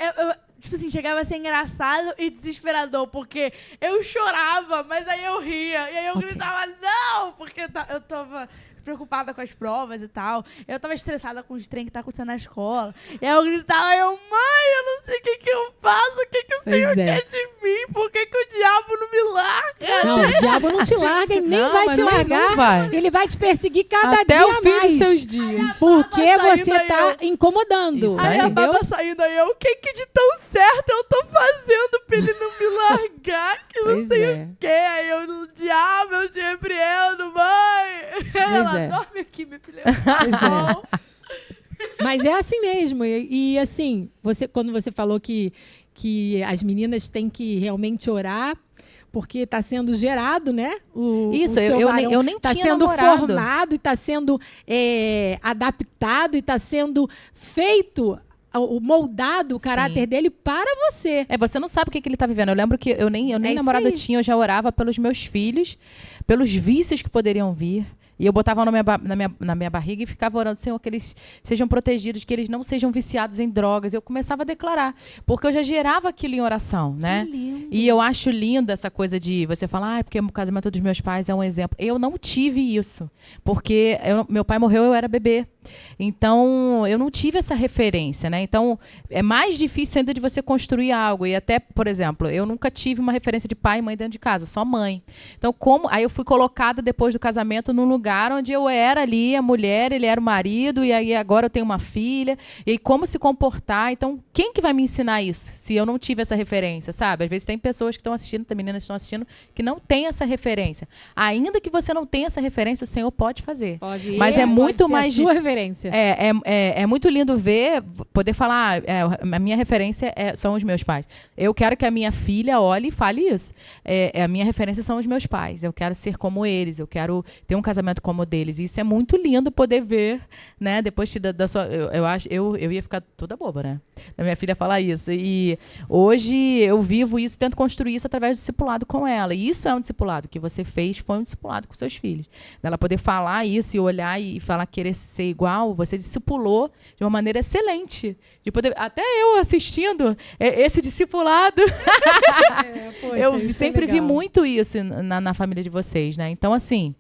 tipo assim, chegava a ser engraçado e desesperador, porque eu chorava, mas aí eu ria, e aí eu gritava, não, porque eu tava preocupada com as provas e tal. Eu tava estressada com os trem que tá acontecendo na escola. E aí eu gritava, mãe, eu não sei o que eu faço, o que o Senhor quer de mim, por que o diabo não me larga? Não, o diabo não te larga e nem vai te largar. Vai. Ele vai te perseguir cada até dia o fim mais. dos seus dias. Porque você tá incomodando. Isso Aí a baba saindo aí, o que de tão certo eu tô fazendo pra ele não me largar, que não sei o quê. Aí eu, no diabo, eu te repreendo, mãe. Ela dorme aqui, minha filha. Mas é assim mesmo. E assim, quando você falou que as meninas têm que realmente orar, porque está sendo gerado, né? Isso, eu nem tá tinha sendo namorado. formado, e está sendo adaptado, e está sendo feito, moldado o caráter dele para você. Você não sabe o que ele está vivendo. Eu lembro que eu nem namorado tinha, eu já orava pelos meus filhos, pelos vícios que poderiam vir. E eu botava na minha barriga e ficava orando, Senhor, que eles sejam protegidos, que eles não sejam viciados em drogas. Eu começava a declarar, porque eu já gerava aquilo em oração, né? Que lindo. E eu acho lindo essa coisa de você falar, porque o casamento dos meus pais é um exemplo. Eu não tive isso, porque meu pai morreu, eu era bebê. Então, eu não tive essa referência, né? Então, é mais difícil ainda de você construir algo. E até, por exemplo, eu nunca tive uma referência de pai e mãe dentro de casa, só mãe. Então, aí eu fui colocada depois do casamento num lugar onde eu era ali a mulher, ele era o marido, e aí agora eu tenho uma filha, e aí como se comportar. Então, quem que vai me ensinar isso, se eu não tive essa referência, sabe? Às vezes tem pessoas que estão assistindo, tem meninas que estão assistindo, que não têm essa referência. Ainda que você não tenha essa referência, o Senhor pode fazer. Mas é muito mais... a sua referência. É muito lindo ver, poder falar, a minha referência são os meus pais. Eu quero que a minha filha olhe e fale isso. A minha referência são os meus pais. Eu quero ser como eles, eu quero ter um casamento como o deles. E isso é muito lindo poder ver, né? Depois da sua... Eu ia ficar toda boba, né? Da minha filha falar isso. E hoje eu vivo isso, tento construir isso através do discipulado com ela. E isso é um discipulado que você fez, foi um discipulado com seus filhos. Ela poder falar isso e olhar e falar, querer ser igual, você discipulou de uma maneira excelente. De poder, até eu assistindo esse discipulado, eu sempre vi muito isso na família de vocês, né? Então, assim,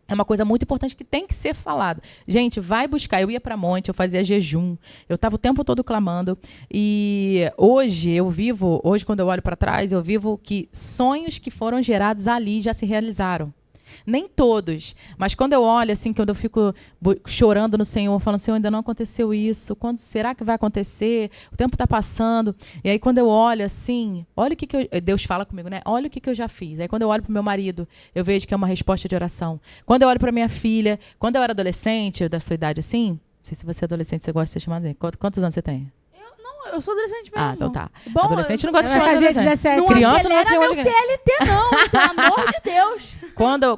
é uma coisa muito importante que tem que ser falado. Gente, vai buscar. Eu ia para monte, eu fazia jejum, eu estava o tempo todo clamando. E hoje, quando eu olho para trás, eu vivo que sonhos que foram gerados ali já se realizaram. Nem todos, mas quando eu olho, assim, quando eu fico chorando no Senhor, falando, Senhor, ainda não aconteceu isso, quando será que vai acontecer? O tempo está passando. E aí, quando eu olho, assim, olha o que Deus fala comigo, né? Olha o que eu já fiz. Aí, quando eu olho para o meu marido, eu vejo que é uma resposta de oração. Quando eu olho para minha filha, quando eu era adolescente, da sua idade assim, não sei se você é adolescente, você gosta de ser chamada assim. Quantos anos você tem? Eu sou adolescente mesmo. Ah, então tá. Bom, adolescente não gosta de chamar de adolescente. 17. Não Criança não acelera gosta de meu CLT, não. Pelo amor de Deus.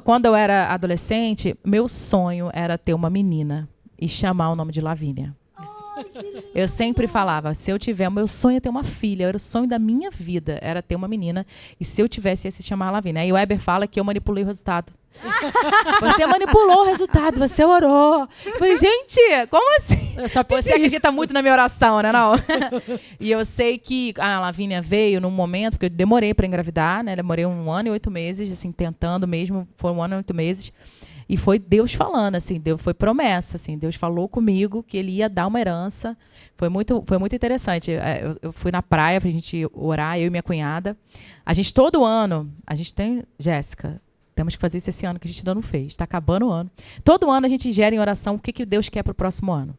Quando eu era adolescente, meu sonho era ter uma menina e chamar o nome de Lavínia. Ai, que lindo. Eu sempre falava, se eu tiver, meu sonho é ter uma filha, era o sonho da minha vida, era ter uma menina, e se eu tivesse, ia se chamar Lavínia. Aí o Weber fala que eu manipulei o resultado. Você manipulou o resultado, você orou. Eu falei, gente, como assim? Você acredita muito na minha oração, né? Não? E eu sei que a Lavínia veio num momento, porque eu demorei para engravidar, né? Demorei 1 ano e 8 meses, assim, tentando mesmo, foi 1 ano e 8 meses. E foi Deus falando, assim, foi promessa, assim, Deus falou comigo que ele ia dar uma herança. Foi muito interessante. Eu fui na praia pra gente orar, eu e minha cunhada. A gente, todo ano, a gente tem, Jéssica, temos que fazer isso esse ano, que a gente ainda não fez. Está acabando o ano. Todo ano a gente gera em oração o que Deus quer para o próximo ano.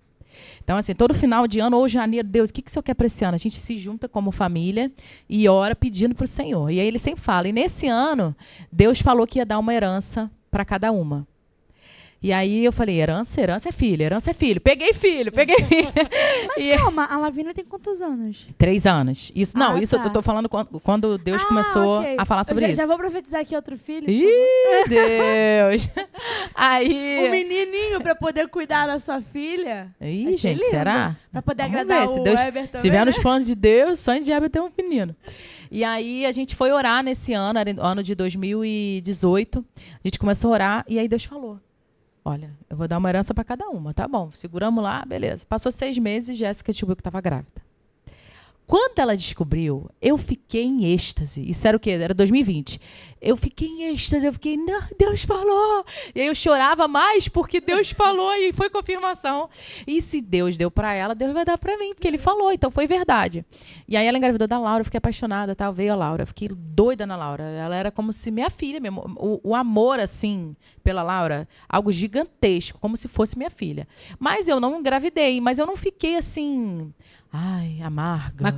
Então, assim, todo final de ano ou janeiro, Deus, o que o Senhor quer para esse ano? A gente se junta como família e ora pedindo para o Senhor. E aí ele sempre fala. E nesse ano, Deus falou que ia dar uma herança para cada uma. E aí eu falei, herança é filho. Peguei filho. Mas calma, a Lavínia tem quantos anos? 3 anos. Isso Tá. eu tô falando quando Deus começou ok. a falar sobre isso. Já vou profetizar aqui outro filho. Ih, Deus! Aí... Um menininho pra poder cuidar da sua filha. Ih, Achei gente, lindo. será? Pra poder Vamos agradar ver, se o Deus Everton. tiver nos planos de Deus, sonho de Abel ter um menino. E aí a gente foi orar nesse ano, era ano de 2018. A gente começou a orar e aí Deus falou: olha, eu vou dar uma herança para cada uma, tá bom. Seguramos lá, beleza. Passou 6 meses e Jéssica descobriu que estava grávida. Quando ela descobriu, eu fiquei em êxtase. Isso era o quê? Era 2020. Eu fiquei em êxtase, não, Deus falou. E aí eu chorava mais porque Deus falou e foi confirmação. E se Deus deu para ela, Deus vai dar para mim, porque ele falou, então foi verdade. E aí ela engravidou da Laura, eu fiquei apaixonada, tal, veio a Laura, eu fiquei doida na Laura. Ela era como se minha filha mesmo. O amor, assim, pela Laura, algo gigantesco, como se fosse minha filha. Mas eu não engravidei, mas eu não fiquei assim... Ai, amarga. Mas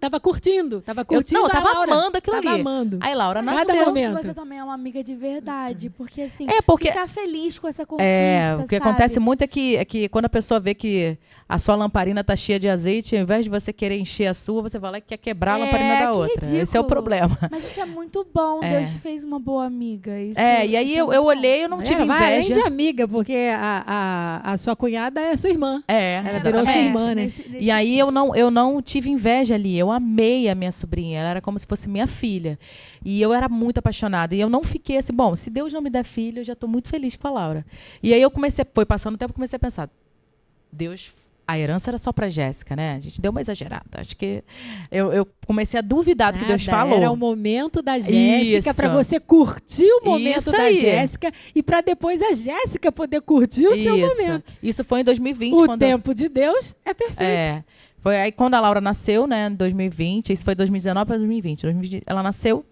tava curtindo. Eu tava a Laura. amando aquilo Tava ali. amando. Aí Laura Mas nasceu. Cada eu acho que momento. você também é uma amiga de verdade. Porque assim, Porque ficar feliz com essa conquista, o que sabe? acontece muito é que quando a pessoa vê que a sua lamparina tá cheia de azeite, ao invés de você querer encher a sua, você vai lá e quer quebrar a lamparina da que outra. ridículo. Esse é o problema. Mas isso é muito bom. Deus te fez uma boa amiga. Isso, E aí isso é eu muito bom. olhei, eu não tive Vai além inveja. de amiga, porque a sua cunhada é sua irmã. Ela virou exatamente. sua irmã, né? E aí eu não tive inveja ali, eu amei a minha sobrinha, ela era como se fosse minha filha. E eu era muito apaixonada. E eu não fiquei assim, bom, se Deus não me der filho, eu já estou muito feliz com a Laura. E aí foi passando o tempo, comecei a pensar, Deus, a herança era só para Jéssica, né? A gente deu uma exagerada. Acho que eu comecei a duvidar do que Deus falou. Era o momento da Jéssica Isso. para você curtir o momento Isso da aí. Jéssica e para depois a Jéssica poder curtir o seu momento. Isso foi em 2020. O tempo de Deus é perfeito. Foi aí quando a Laura nasceu, né, em 2020. Isso foi 2019 para 2020. 2020. Ela nasceu.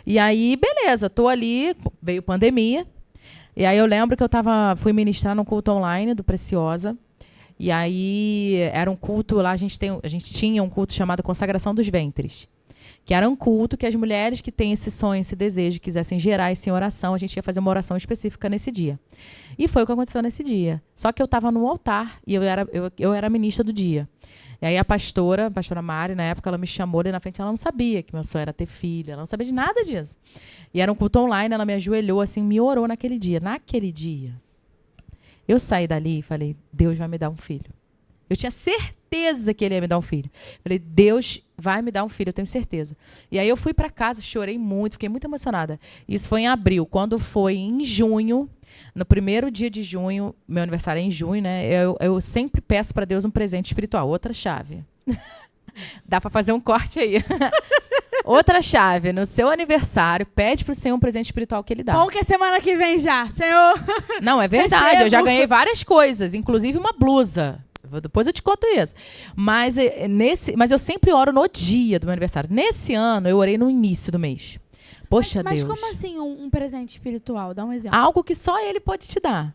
E aí, beleza, tô ali, veio pandemia. E aí eu lembro que fui ministrar num culto online do Preciosa. E aí era um culto lá, a gente tinha um culto chamado Consagração dos Ventres. Que era um culto que as mulheres que têm esse sonho, esse desejo, quisessem gerar isso em oração, a gente ia fazer uma oração específica nesse dia. E foi o que aconteceu nesse dia. Só que eu estava no altar e eu era ministra do dia. E aí a pastora Mari, na época, ela me chamou ali na frente, ela não sabia que meu sonho era ter filho, ela não sabia de nada disso. E era um culto online, ela me ajoelhou, assim, me orou naquele dia. Naquele dia, eu saí dali e falei, Deus vai me dar um filho. Eu tinha certeza que ele ia me dar um filho. Falei, Deus vai me dar um filho, eu tenho certeza. E aí eu fui para casa, chorei muito, fiquei muito emocionada. Isso foi em abril. Quando foi em junho, no primeiro dia de junho, meu aniversário é em junho, né? Eu sempre peço para Deus um presente espiritual. Outra chave. Dá para fazer um corte aí. Outra chave. No seu aniversário, pede pro Senhor um presente espiritual que ele dá. Bom que é semana que vem já, Senhor. Não, é verdade. Eu já ganhei várias coisas, inclusive uma blusa. Depois eu te conto isso. Mas eu sempre oro no dia do meu aniversário. Nesse ano, eu orei no início do mês. Poxa, mas Deus. como assim um presente espiritual? Dá um exemplo. Algo que só ele pode te dar.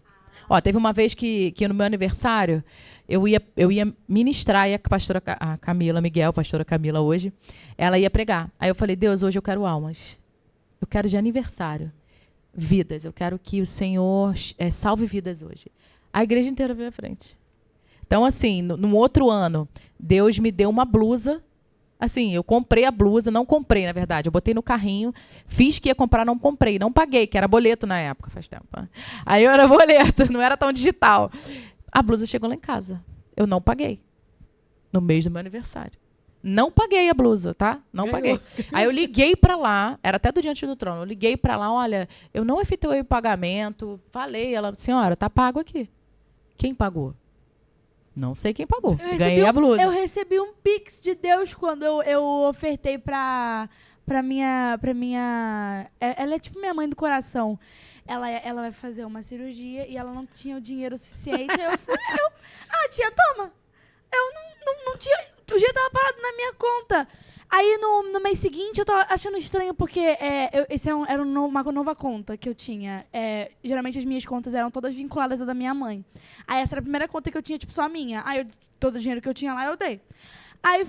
Ó, teve uma vez que no meu aniversário, eu ia ministrar, e a pastora pastora Camila hoje, ela ia pregar. Aí eu falei, Deus, hoje eu quero almas. Eu quero de aniversário. Vidas. Eu quero que o Senhor salve vidas hoje. A igreja inteira veio à frente. Então, assim, no outro ano, Deus me deu uma blusa. Assim, eu comprei a blusa, não comprei, na verdade. Eu botei no carrinho, fiz que ia comprar, não comprei. Não paguei, que era boleto na época, faz tempo. Aí eu era boleto, não era tão digital. A blusa chegou lá em casa. Eu não paguei. No mês do meu aniversário. Não paguei a blusa, tá? Não paguei. Aí eu liguei pra lá, era até do Diante do Trono. Eu liguei pra lá, olha, eu não efetuei o pagamento. Falei, ela, senhora, tá pago aqui. Quem pagou? Não sei quem pagou. Ganhei a blusa. Eu recebi um pix de Deus quando eu ofertei pra minha... Ela é tipo minha mãe do coração. Ela vai fazer uma cirurgia e ela não tinha o dinheiro suficiente. Aí tia, toma. Eu não tinha... O dinheiro tava parado na minha conta. Aí, no mês seguinte, eu tava achando estranho, porque era uma nova conta que eu tinha. Geralmente, as minhas contas eram todas vinculadas à da minha mãe. Aí, essa era a primeira conta que eu tinha, tipo, só a minha. Aí, todo o dinheiro que eu tinha lá, eu dei. Aí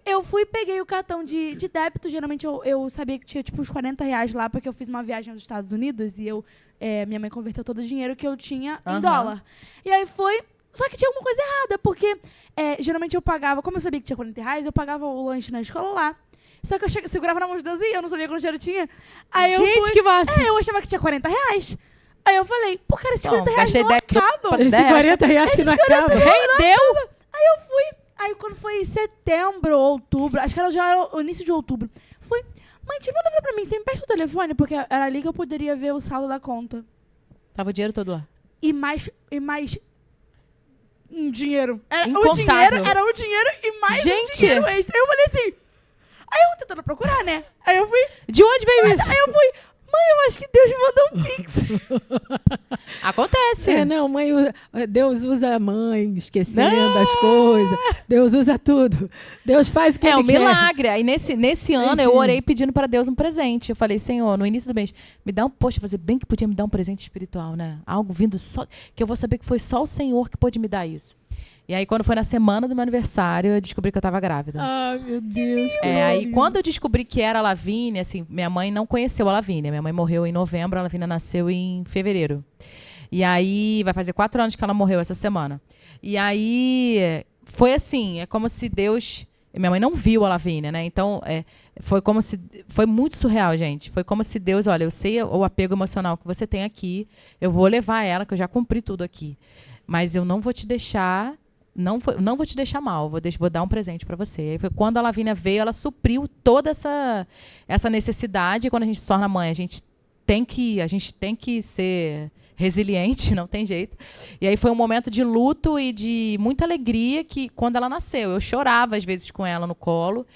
eu fui, peguei o cartão de débito. Geralmente eu sabia que tinha tipo uns R$40 lá, porque eu fiz uma viagem aos Estados Unidos e minha mãe converteu todo o dinheiro que eu tinha em dólar. E aí só que tinha alguma coisa errada, porque geralmente eu pagava, como eu sabia que tinha R$40, eu pagava o lanche na escola lá. Só que eu segurava na mão de Deus e eu não sabia quanto dinheiro tinha. Aí que massa! Eu achava que tinha R$40. Aí eu falei, pô, cara, esses R$40 não acabam. Esses R$40 que não acabam. Rendeu? Aí eu fui. Aí quando foi setembro ou outubro, acho que já era o início de outubro, fui, mãe, tira uma dúvida pra mim, você me presta o telefone? Porque era ali que eu poderia ver o saldo da conta. Tava o dinheiro todo lá. E mais um dinheiro. Era o dinheiro e mais um dinheiro extra. Aí eu falei assim, aí eu tentando procurar, né? Aí eu fui. De onde veio isso? Aí eu fui, mãe, eu acho que Deus me mandou um pix. Acontece. Não, mãe, Deus usa a mãe esquecendo as coisas. Deus usa tudo. Deus faz o que ele quer. É um milagre. Aí nesse ano eu orei pedindo para Deus um presente. Eu falei, Senhor, no início do mês, me dá fazer bem que podia me dar um presente espiritual, né? Algo vindo só, que eu vou saber que foi só o Senhor que pôde me dar isso. E aí, quando foi na semana do meu aniversário, eu descobri que eu tava grávida. Ai, meu Deus. Aí, quando eu descobri que era a Lavínia, assim, minha mãe não conheceu a Lavínia. Minha mãe morreu em novembro, a Lavínia nasceu em fevereiro. E aí, vai fazer 4 anos que ela morreu essa semana. E aí, foi assim, é como se Deus... Minha mãe não viu a Lavínia, né? Então, foi muito surreal, gente. Foi como se Deus, olha, eu sei o apego emocional que você tem aqui, eu vou levar ela, que eu já cumpri tudo aqui. Mas eu não vou te deixar... Não vou te deixar mal, vou dar um presente para você. Aí, quando a Lavínia veio, ela supriu toda essa necessidade. E quando a gente se torna mãe, a gente tem que ser resiliente, não tem jeito. E aí foi um momento de luto e de muita alegria que quando ela nasceu, eu chorava às vezes com ela no colo,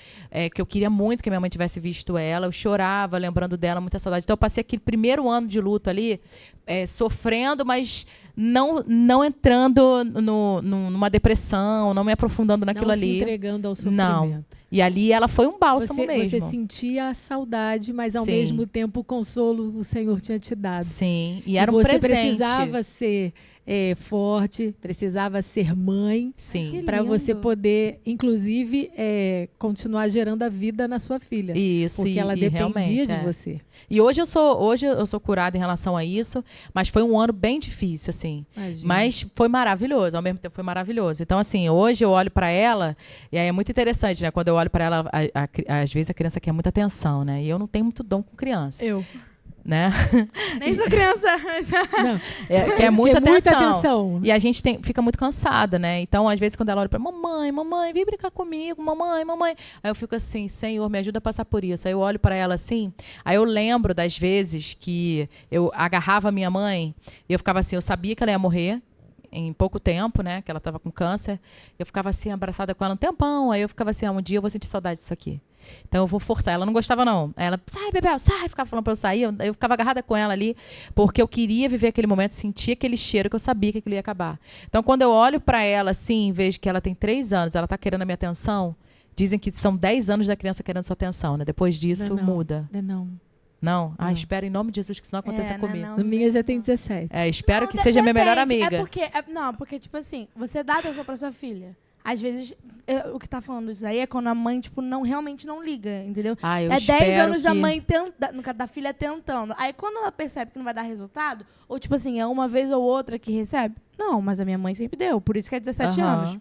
que eu queria muito que minha mãe tivesse visto ela, eu chorava lembrando dela, muita saudade. Então eu passei aquele primeiro ano de luto ali, sofrendo, mas não entrando numa depressão, não me aprofundando naquilo ali. Não se entregando ao sofrimento. Não. E ali ela foi um bálsamo mesmo. Você sentia a saudade, mas ao mesmo tempo o consolo o Senhor tinha te dado. Sim, e era um presente. Você precisava ser forte, precisava ser mãe, para você poder, inclusive, continuar gerando a vida na sua filha. Isso, porque ela dependia de você. E hoje eu sou curada em relação a isso, mas foi um ano bem difícil, assim. Imagina. Mas foi maravilhoso, ao mesmo tempo foi maravilhoso. Então, assim, hoje eu olho para ela, e aí é muito interessante, né? Quando eu olho para ela, às vezes a criança quer muita atenção, né? E eu não tenho muito dom com criança. Né? Nem sou criança. Não. Quer muita atenção. E a gente fica muito cansada, né? Então, às vezes, quando ela olha pra mamãe, vem brincar comigo, mamãe. Aí eu fico assim, Senhor, me ajuda a passar por isso. Aí eu olho pra ela assim, aí eu lembro das vezes que eu agarrava a minha mãe e eu ficava assim, eu sabia que ela ia morrer em pouco tempo, né? Que ela estava com câncer. Eu ficava assim, abraçada com ela um tempão. Aí eu ficava assim, um dia eu vou sentir saudade disso aqui. Então eu vou forçar. Ela não gostava, não. Ela, sai, Bebel, sai. Ficava falando pra eu sair. Eu ficava agarrada com ela ali, porque eu queria viver aquele momento, sentir aquele cheiro que eu sabia que aquilo ia acabar. Então, quando eu olho pra ela, assim, vejo que ela tem 3 anos, ela tá querendo a minha atenção, dizem que são 10 anos da criança querendo sua atenção, né? Depois disso, muda. Não? Ah, espero em nome de Jesus que isso não aconteça comigo. A minha já tem 17. Espero que seja minha melhor amiga. Porque, tipo assim, você dá atenção pra sua filha. Às vezes, o que tá falando isso aí é quando a mãe, tipo, realmente não liga, entendeu? Eu 10 anos da mãe da filha tentando. Aí quando ela percebe que não vai dar resultado, ou tipo assim, é uma vez ou outra que recebe. Não, mas a minha mãe sempre deu, por isso que é 17 anos.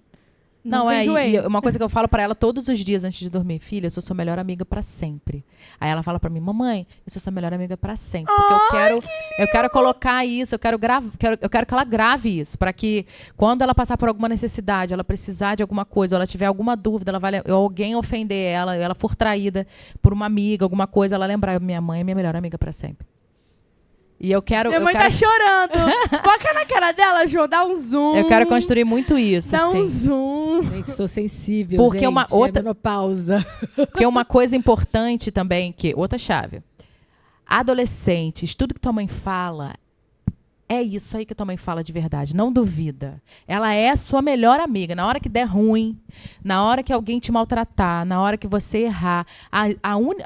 E uma coisa que eu falo pra ela todos os dias antes de dormir, filha, eu sou sua melhor amiga pra sempre. Aí ela fala pra mim, mamãe, eu sou sua melhor amiga pra sempre. Porque eu quero colocar isso, eu quero que ela grave isso, pra que quando ela passar por alguma necessidade, ela precisar de alguma coisa, ou ela tiver alguma dúvida, alguém ofender ela for traída por uma amiga, alguma coisa, ela lembrar, minha mãe é minha melhor amiga pra sempre. E eu quero... Minha mãe tá chorando. Foca na cara dela, João. Dá um zoom. Eu quero construir muito isso. Dá um zoom. Gente, sou sensível, porque é menopausa. Porque uma coisa importante também, outra chave. Adolescentes, tudo que tua mãe fala é isso aí que tua mãe fala de verdade. Não duvida. Ela é a sua melhor amiga. Na hora que der ruim, na hora que alguém te maltratar, na hora que você errar,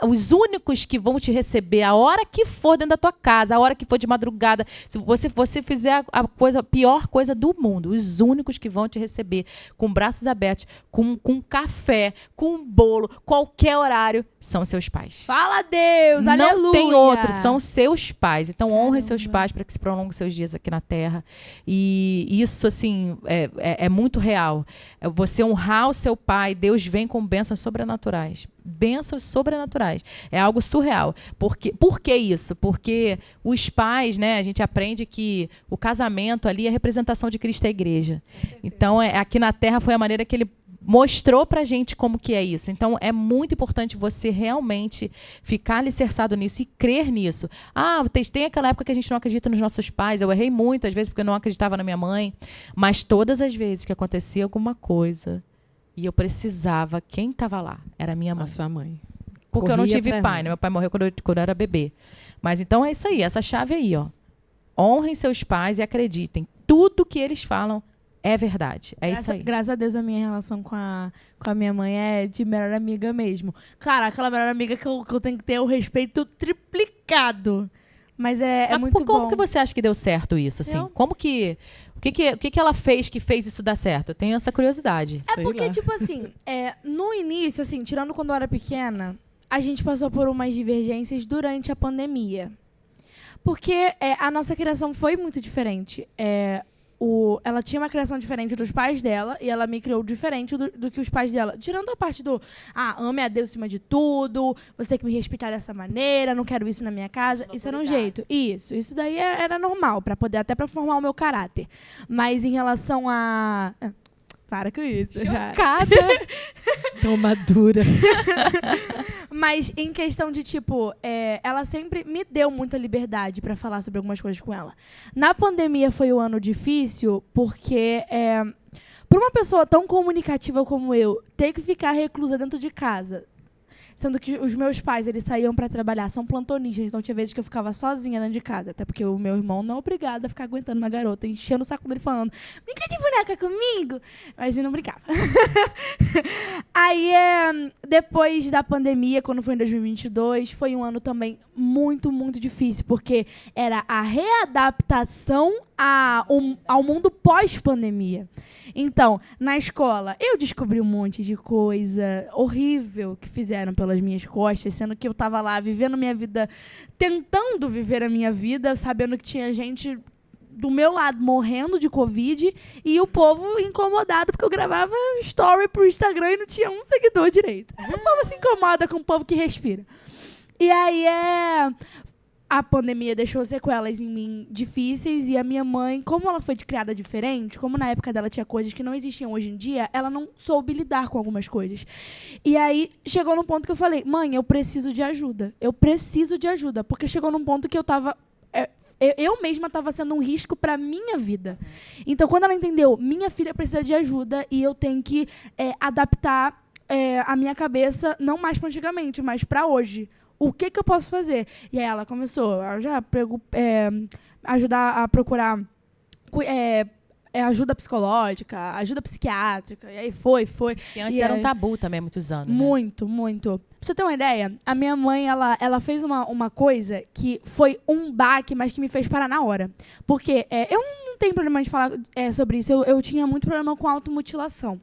os únicos que vão te receber a hora que for dentro da tua casa, a hora que for de madrugada, se você fizer a pior coisa do mundo, os únicos que vão te receber com braços abertos, com café, com bolo, qualquer horário, são seus pais. Fala Deus, Não aleluia. tem outro, são seus pais. Então, honre seus pais para que se prolonguem seus dias aqui na Terra. E isso, assim, é muito real. Você honrar o seu pai, Deus vem com bênçãos sobrenaturais. Bênçãos sobrenaturais. É algo surreal. Por que isso? Porque os pais, né, a gente aprende que o casamento ali é a representação de Cristo e a igreja. Então, aqui na Terra foi a maneira que ele mostrou pra gente como que é isso. Então, é muito importante você realmente ficar alicerçado nisso e crer nisso. Tem aquela época que a gente não acredita nos nossos pais. Eu errei muito, às vezes, porque eu não acreditava na minha mãe. Mas todas as vezes que acontecia alguma coisa e eu precisava, quem estava lá? Era a minha mãe. A sua mãe. Porque eu não Corria tive pra pai, mim. né? Meu pai morreu quando eu era bebê. Mas então é isso aí, essa chave aí, ó. Honrem seus pais e acreditem. Tudo que eles falam é verdade. É isso aí. Graças a Deus, a minha relação com a minha mãe é de melhor amiga mesmo. Claro, aquela melhor amiga que eu tenho que ter o respeito triplicado. Mas é Mas muito como bom. que você acha que deu certo isso, assim? Eu? Como que... O que ela fez que fez isso dar certo? Eu tenho essa curiosidade. É Sei porque, lá. tipo assim, no início, assim, tirando quando eu era pequena, a gente passou por umas divergências durante a pandemia. Porque a nossa criação foi muito diferente. Ela tinha uma criação diferente dos pais dela e ela me criou diferente do que os pais dela. Tirando a parte do, ame a Deus acima de tudo, você tem que me respeitar dessa maneira, não quero isso na minha casa. Isso era um jeito. Isso daí era normal, até pra formar o meu caráter. Mas em relação a... Para com isso. Chocada. Tão madura. Mas em questão de, tipo, ela sempre me deu muita liberdade pra falar sobre algumas coisas com ela. Na pandemia foi um ano difícil, porque pra uma pessoa tão comunicativa como eu, ter que ficar reclusa dentro de casa, sendo que os meus pais, eles saíam pra trabalhar, são plantonistas, então tinha vezes que eu ficava sozinha dentro de casa, até porque o meu irmão não é obrigado a ficar aguentando uma garota, enchendo o saco dele falando, brinca de boneca comigo, mas ele não brincava. Aí, depois da pandemia, quando foi em 2022, foi um ano também muito, muito difícil, porque era a readaptação ao mundo pós-pandemia. Então, na escola, eu descobri um monte de coisa horrível que fizeram pelas minhas costas, sendo que eu estava lá vivendo minha vida, tentando viver a minha vida, sabendo que tinha gente do meu lado morrendo de Covid e o povo incomodado porque eu gravava story pro Instagram e não tinha um seguidor direito. O povo se incomoda com o povo que respira. E aí a pandemia deixou sequelas em mim difíceis e a minha mãe, como ela foi criada diferente, como na época dela tinha coisas que não existiam hoje em dia, ela não soube lidar com algumas coisas. E aí chegou num ponto que eu falei, mãe, eu preciso de ajuda. Eu preciso de ajuda. Porque chegou num ponto que eu tava... Eu mesma estava sendo um risco para minha vida. Então, quando ela entendeu, minha filha precisa de ajuda e eu tenho que ajudar a minha cabeça, não mais para antigamente, mas para hoje. O que eu posso fazer? E aí ela começou a ajudar a procurar ajuda psicológica, ajuda psiquiátrica. E aí foi. Que antes era um tabu também há muitos anos. Muito, muito. Pra você ter uma ideia, a minha mãe, ela fez uma coisa que foi um baque, mas que me fez parar na hora. Porque eu não tenho problema de falar sobre isso. Eu tinha muito problema com automutilação.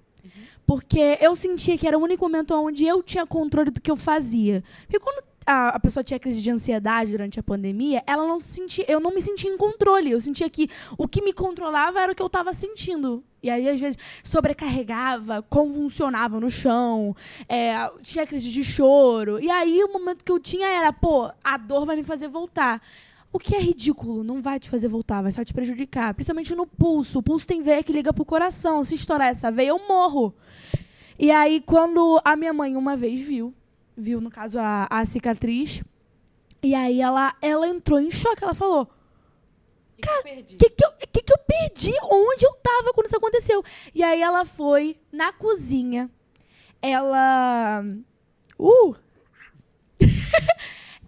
Porque eu sentia que era o único momento onde eu tinha controle do que eu fazia. Porque quando a pessoa tinha crise de ansiedade durante a pandemia, eu não me sentia em controle. Eu sentia que o que me controlava era o que eu estava sentindo. E aí, às vezes, sobrecarregava, convulsionava no chão, tinha crise de choro. E aí, o momento que eu tinha era, a dor vai me fazer voltar. O que é ridículo, não vai te fazer voltar, vai só te prejudicar. Principalmente no pulso. O pulso tem veia que liga pro coração. Se estourar essa veia, eu morro. E aí, quando a minha mãe uma vez viu, no caso, a cicatriz, e aí ela entrou em choque. Ela falou, cara, o que eu perdi? Onde eu tava quando isso aconteceu? E aí ela foi na cozinha,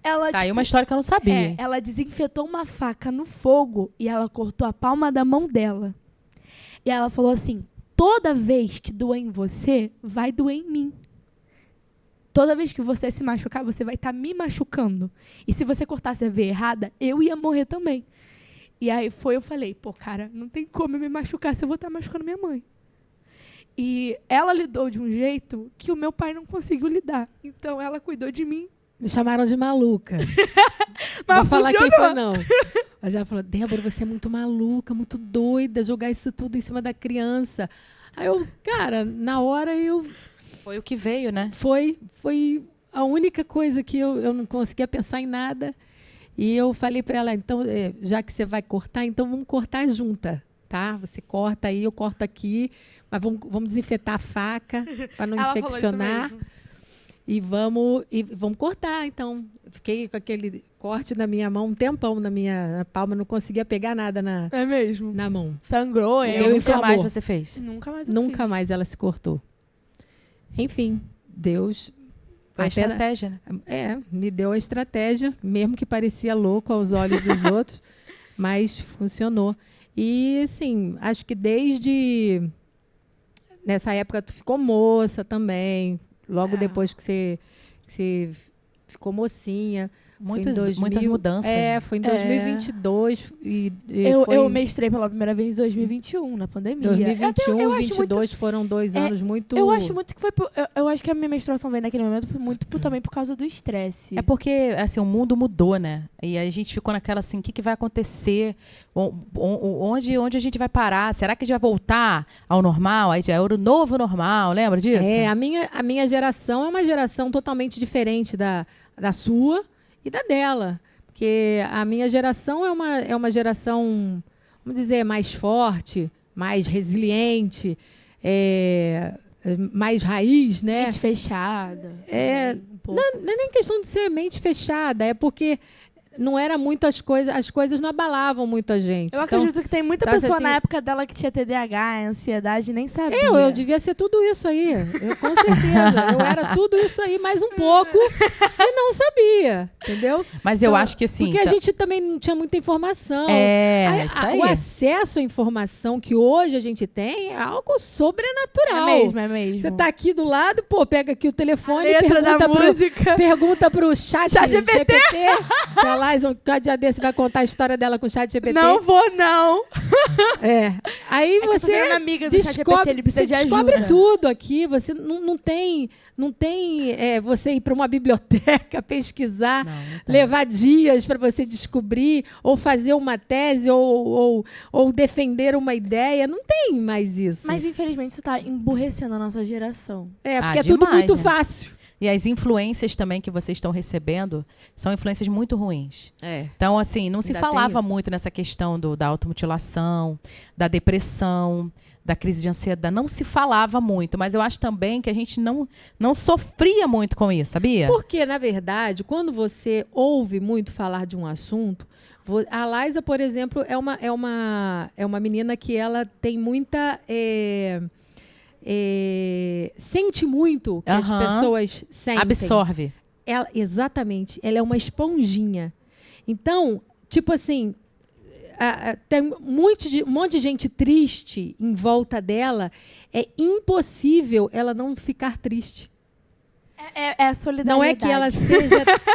Ela, Tá aí uma história que eu não sabia. ela desinfetou uma faca no fogo e ela cortou a palma da mão dela. E ela falou assim, toda vez que doer em você, vai doer em mim. Toda vez que você se machucar, você vai estar me machucando. E se você cortasse a veia errada, eu ia morrer também. E aí eu falei, pô, cara, não tem como eu me machucar se eu vou estar machucando minha mãe. E ela lidou de um jeito que o meu pai não conseguiu lidar. Então ela cuidou de mim. Me chamaram de maluca. Mas Vou falar quem funcionou. foi, não. Mas ela falou, Débora, você é muito maluca, muito doida, jogar isso tudo em cima da criança. Aí eu, cara, na hora Foi o que veio, né? Foi a única coisa que eu não conseguia pensar em nada. E eu falei para ela, então, já que você vai cortar, então vamos cortar junta, tá? Você corta aí, eu corto aqui, mas vamos desinfetar a faca para não Ela falou isso infeccionar. mesmo. E vamos cortar, então. Fiquei com aquele corte na minha mão um tempão na minha palma, não conseguia pegar nada É mesmo. na mão. Sangrou, E Eu nunca inflamou. mais você fez. Nunca mais eu Nunca fiz. mais ela se cortou. Enfim, Deus Foi a até estratégia, né? me deu a estratégia, mesmo que parecia louco aos olhos dos outros, mas funcionou. E, assim, acho que desde... Nessa época, tu ficou moça também, logo depois que você ficou mocinha. Foi em Muitas mudanças. Foi em 2022. Eu mestrei pela primeira vez em 2021, na pandemia. 2021 eu e acho 2022 foram 2 anos muito... Eu acho muito que foi... Eu acho que a minha menstruação veio naquele momento também por causa do estresse. É porque, assim, o mundo mudou, né? E a gente ficou naquela, assim, o que vai acontecer? Onde a gente vai parar? Será que a gente vai voltar ao normal? Aí já é o novo normal, lembra disso? A minha geração é uma geração totalmente diferente da sua e da dela. Porque a minha geração é uma geração, vamos dizer, mais forte, mais resiliente, mais raiz, né? Mente fechada. É, também, um pouco. Não é nem questão de ser mente fechada, é porque não era muito as coisas não abalavam muito a gente. Eu Então, acredito que tem muita tá, pessoa assim, na época dela que tinha TDAH, ansiedade, nem sabia. eu devia ser tudo isso aí. Com certeza. Eu era tudo isso aí, mais um pouco, e não sabia. Entendeu? Mas eu acho que, assim... Porque a gente também não tinha muita informação. Isso aí. O acesso à informação que hoje a gente tem é algo sobrenatural. É mesmo. Você tá aqui do lado, pô, pega aqui o telefone e Letra da música. pergunta pro chat GPT. Vai lá, cada dia desse vai contar a história dela com o chat GPT. Não vou, não. Aí que eu tô você virando amiga do ChatGPT, ele precisa você de descobre ajuda. tudo aqui. Você não tem você ir para uma biblioteca pesquisar, Não tem. levar dias para você descobrir, ou fazer uma tese, ou defender uma ideia. Não tem mais isso. Mas, infelizmente, isso tá emburrecendo a nossa geração. Porque é tudo demais, muito né? fácil. E as influências também que vocês estão recebendo são influências muito ruins. Então, assim, não se Ainda tem falava isso. muito nessa questão da automutilação, da depressão, da crise de ansiedade. Não se falava muito, mas eu acho também que a gente não sofria muito com isso, sabia? Porque, na verdade, quando você ouve muito falar de um assunto, a Laísa, por exemplo, é uma menina que ela tem muita... sente muito o que as Aham. pessoas sentem. Absorve. Exatamente. Ela é uma esponjinha. Então, tipo assim, tem um monte de gente triste em volta dela. É impossível ela não ficar triste. É a solidariedade.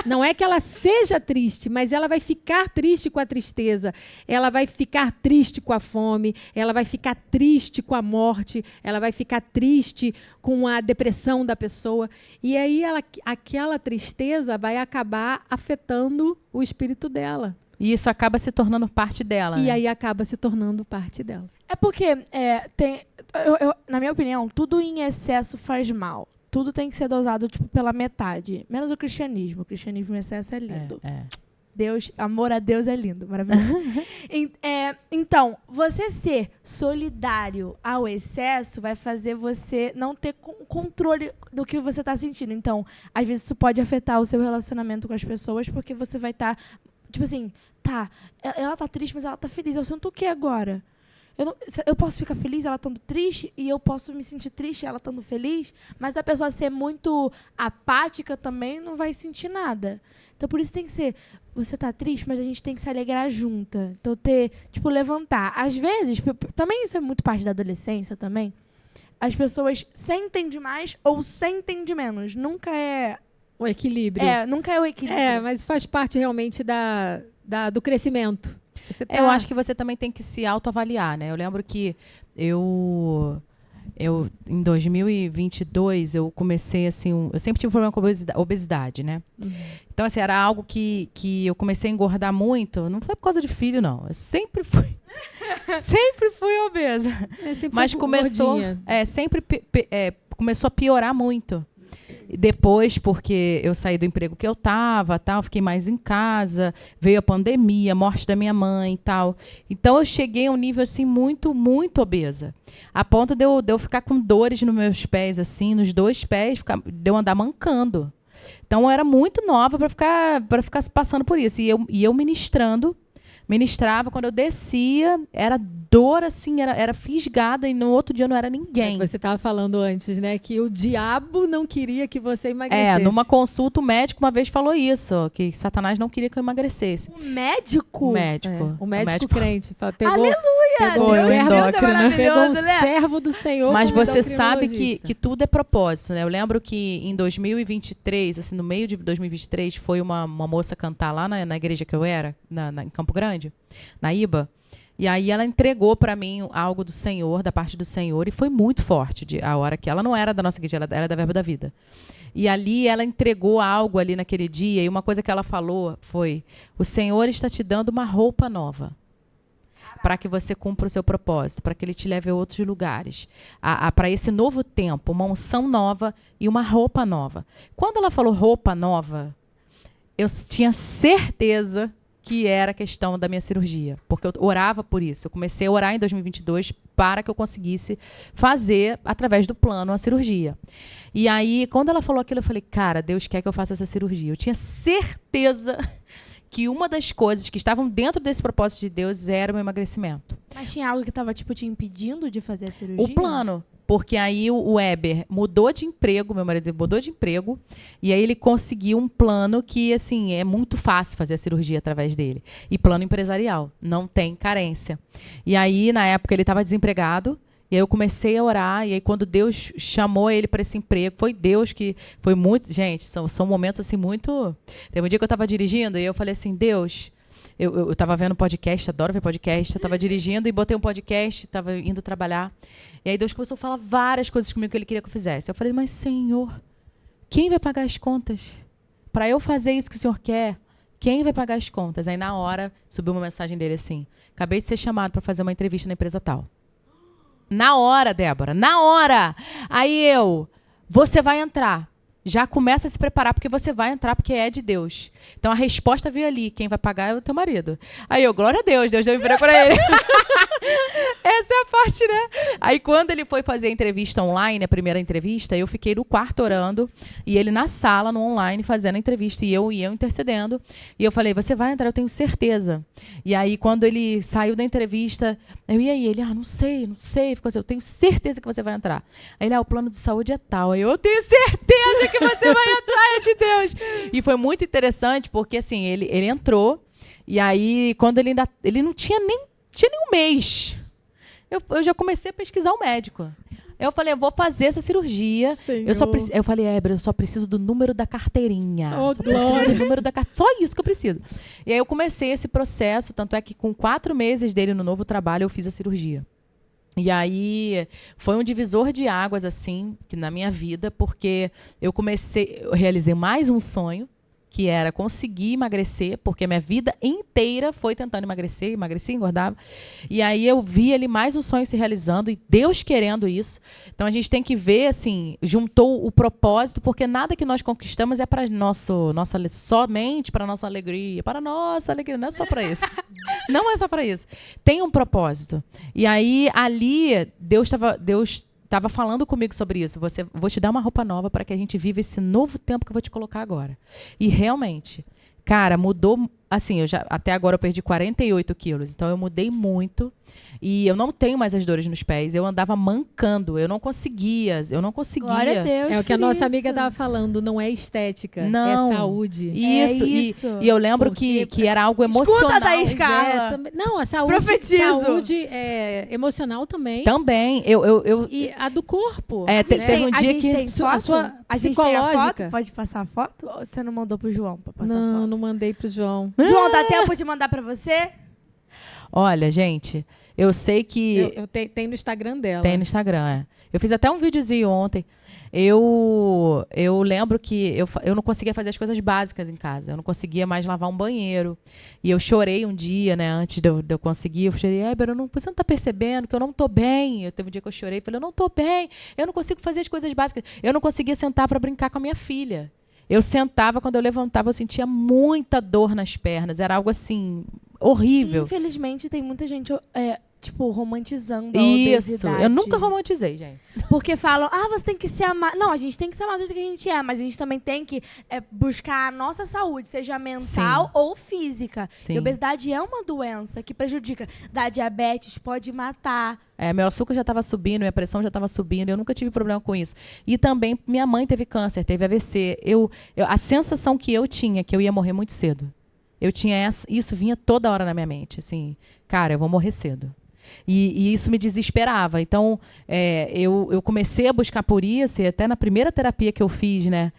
Não é que ela seja triste, mas ela vai ficar triste com a tristeza. Ela vai ficar triste com a fome, ela vai ficar triste com a morte, ela vai ficar triste com a depressão da pessoa. E aí aquela tristeza vai acabar afetando o espírito dela. E isso acaba se tornando parte dela. E né? aí acaba se tornando parte dela. É porque, na minha opinião, tudo em excesso faz mal. Tudo tem que ser dosado, tipo, pela metade. Menos o cristianismo. O cristianismo em excesso é lindo. Deus, amor a Deus é lindo, maravilhoso. Então, você ser solidário ao excesso vai fazer você não ter controle do que você está sentindo. Então, às vezes isso pode afetar o seu relacionamento com as pessoas, porque você vai estar, tipo assim, ela tá triste, mas ela tá feliz. Eu sinto o que agora? Eu posso ficar feliz ela estando triste e eu posso me sentir triste ela estando feliz, mas a pessoa ser muito apática também não vai sentir nada. Então, por isso tem que ser, você tá triste, mas a gente tem que se alegrar junta. Então, levantar. Às vezes, também isso é muito parte da adolescência também, as pessoas sentem demais ou sentem de menos. Nunca é... O equilíbrio. Nunca é o equilíbrio. Mas faz parte realmente do crescimento. Eu acho que você também tem que se autoavaliar, né? Eu lembro que eu em 2022, eu comecei, assim, eu sempre tive um problema com obesidade, né? Uhum. Então, assim, era algo que eu comecei a engordar muito. Não foi por causa de filho, não. Eu sempre fui... sempre fui obesa. Mas começou... começou a piorar muito. Depois, porque eu saí do emprego que eu estava, tal, fiquei mais em casa, veio a pandemia, morte da minha mãe e tal. Então, eu cheguei a um nível, assim, muito, muito obesa. A ponto de eu ficar com dores nos meus pés, assim, nos 2 pés, de eu andar mancando. Então, eu era muito nova para ficar passando por isso. E eu ministrava, quando eu descia, era dor, assim, era fisgada, e no outro dia não era ninguém. Você estava falando antes, né, que o diabo não queria que você emagrecesse. Numa consulta, o médico uma vez falou isso, que Satanás não queria que eu emagrecesse. O médico? O médico crente. Pegou, aleluia! Pegou Deus é maravilhoso, pegou um servo do Senhor. Mas você sabe que tudo é propósito, né? Eu lembro que em 2023, assim, no meio de 2023, foi uma moça cantar lá na igreja que eu era, em Campo Grande, na IBA. E aí ela entregou para mim algo do Senhor, da parte do Senhor, e foi muito forte a hora que ela não era da nossa igreja, ela era da Verbo da Vida. E ali ela entregou algo ali naquele dia, e uma coisa que ela falou foi: o Senhor está te dando uma roupa nova para que você cumpra o seu propósito, para que Ele te leve a outros lugares, para esse novo tempo, uma unção nova e uma roupa nova. Quando ela falou roupa nova, eu tinha certeza que era a questão da minha cirurgia, porque eu orava por isso. Eu comecei a orar em 2022 para que eu conseguisse fazer, através do plano, a cirurgia. E aí, quando ela falou aquilo, eu falei, cara, Deus quer que eu faça essa cirurgia. Eu tinha certeza que uma das coisas que estavam dentro desse propósito de Deus era o meu emagrecimento. Mas tinha algo que estava, te impedindo de fazer a cirurgia? O plano. Porque aí o Weber mudou de emprego, meu marido mudou de emprego, e aí ele conseguiu um plano que, assim, é muito fácil fazer a cirurgia através dele. E plano empresarial, não tem carência. E aí, na época, ele estava desempregado, e aí eu comecei a orar, e aí quando Deus chamou ele para esse emprego, foi Deus que... Foi muito... Gente, são momentos, assim, muito... Teve um dia que eu estava dirigindo, e eu falei assim, Deus... Eu estava vendo podcast, adoro ver podcast. Eu estava dirigindo e botei um podcast, estava indo trabalhar. E aí Deus começou a falar várias coisas comigo que Ele queria que eu fizesse. Eu falei, mas Senhor, quem vai pagar as contas? Para eu fazer isso que o Senhor quer, quem vai pagar as contas? Aí na hora, subiu uma mensagem dele assim, acabei de ser chamado para fazer uma entrevista na empresa tal. Na hora, Débora, na hora! Aí você vai entrar. Já começa a se preparar, porque você vai entrar, porque é de Deus. Então, a resposta veio ali. Quem vai pagar é o teu marido. Aí glória a Deus, Deus deu emprego para ele. Essa é a parte, né? Aí, quando ele foi fazer a entrevista online, a primeira entrevista, eu fiquei no quarto orando, e ele na sala, no online, fazendo a entrevista, e eu intercedendo. E eu falei, você vai entrar, eu tenho certeza. E aí, quando ele saiu da entrevista, e aí? Ele, não sei. Ficou assim, eu tenho certeza que você vai entrar. Aí ele, o plano de saúde é tal. Aí eu tenho certeza que você vai entrar, é de Deus. E foi muito interessante, porque assim, ele entrou, e aí, quando ele não tinha nem um mês, eu já comecei a pesquisar o médico. Eu falei, eu vou fazer essa cirurgia. Eu falei, eu só preciso do número da carteirinha. Só isso que eu preciso. E aí eu comecei esse processo, tanto é que com 4 meses dele no novo trabalho, eu fiz a cirurgia. E aí foi um divisor de águas, assim, que na minha vida, porque eu realizei mais um sonho, que era conseguir emagrecer, porque a minha vida inteira foi tentando emagrecer, engordava. E aí eu vi ali mais um sonho se realizando, e Deus querendo isso. Então a gente tem que ver, assim, juntou o propósito, porque nada que nós conquistamos é para somente para nossa alegria, não é só para isso. Não é só para isso. Tem um propósito. E aí ali Deus estava falando comigo sobre isso. Vou te dar uma roupa nova para que a gente viva esse novo tempo que eu vou te colocar agora. E realmente, cara, mudou assim, até agora eu perdi 48 quilos. Então, eu mudei muito. E eu não tenho mais as dores nos pés. Eu andava mancando. Eu não conseguia. Glória a Deus. É o que a por nossa isso. amiga estava falando. Não é estética. Não. É saúde. Isso. isso. E eu lembro que era algo emocional. Escuta, Thaís Carla. Não, a saúde, Profetizo. saúde emocional também. Também. E a do corpo. Teve um dia que... a sua A gente tem a psicológica. foto? Pode passar a foto? Ou você não mandou pro João pra passar a Não, foto? não mandei pro João. João, dá tempo de mandar pra você? Olha, gente, eu sei que... Tem no Instagram dela. Tem no Instagram, é. Eu fiz até um videozinho ontem. Eu lembro que eu não conseguia fazer as coisas básicas em casa. Eu não conseguia mais lavar um banheiro. E eu chorei um dia, né? Antes de eu conseguir. Eu falei, Éber, você não tá percebendo que eu não tô bem. Teve um dia que eu chorei e falei, eu não tô bem. Eu não consigo fazer as coisas básicas. Eu não conseguia sentar para brincar com a minha filha. Eu sentava, quando eu levantava, eu sentia muita dor nas pernas. Era algo assim, horrível. Infelizmente, tem muita gente, romantizando a Isso, obesidade. eu nunca romantizei, gente. Porque falam, você tem que se amar. Não, a gente tem que se amar do jeito que a gente é, mas a gente também tem que buscar a nossa saúde, seja mental ou física. Sim. E a obesidade é uma doença que prejudica. Dá diabetes, pode matar. Meu açúcar já estava subindo, minha pressão já estava subindo, eu nunca tive problema com isso. E também minha mãe teve câncer, teve AVC. A sensação que eu tinha que eu ia morrer muito cedo. Isso vinha toda hora na minha mente, assim, cara, eu vou morrer cedo. E isso me desesperava. Então, eu comecei a buscar por isso, e até na primeira terapia que eu fiz, né,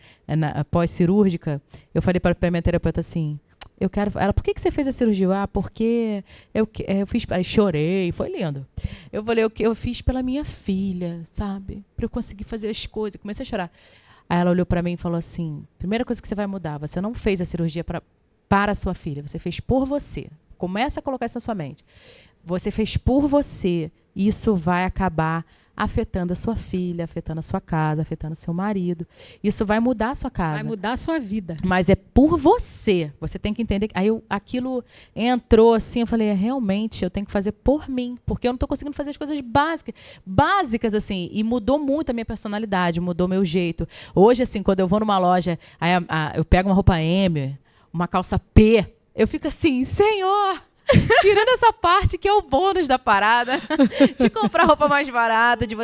pós-cirúrgica, eu falei para a minha terapeuta assim, ela, por que você fez a cirurgia? Porque eu fiz, aí chorei, foi lindo. Eu falei, eu fiz pela minha filha, sabe? Para eu conseguir fazer as coisas. Comecei a chorar. Aí ela olhou para mim e falou assim, primeira coisa que você vai mudar, você não fez a cirurgia para a sua filha, você fez por você. Começa a colocar isso na sua mente. Você fez por você, isso vai acabar afetando a sua filha, afetando a sua casa, afetando o seu marido. Isso vai mudar a sua casa. Vai mudar a sua vida. Mas é por você. Você tem que entender. Aí aquilo entrou assim, eu falei, realmente, eu tenho que fazer por mim, porque eu não estou conseguindo fazer as coisas básicas assim. E mudou muito a minha personalidade, mudou meu jeito. Hoje, assim, quando eu vou numa loja, aí eu pego uma roupa M, uma calça P, eu fico assim, Senhor, tirando essa parte que é o bônus da parada, de comprar roupa mais barata, de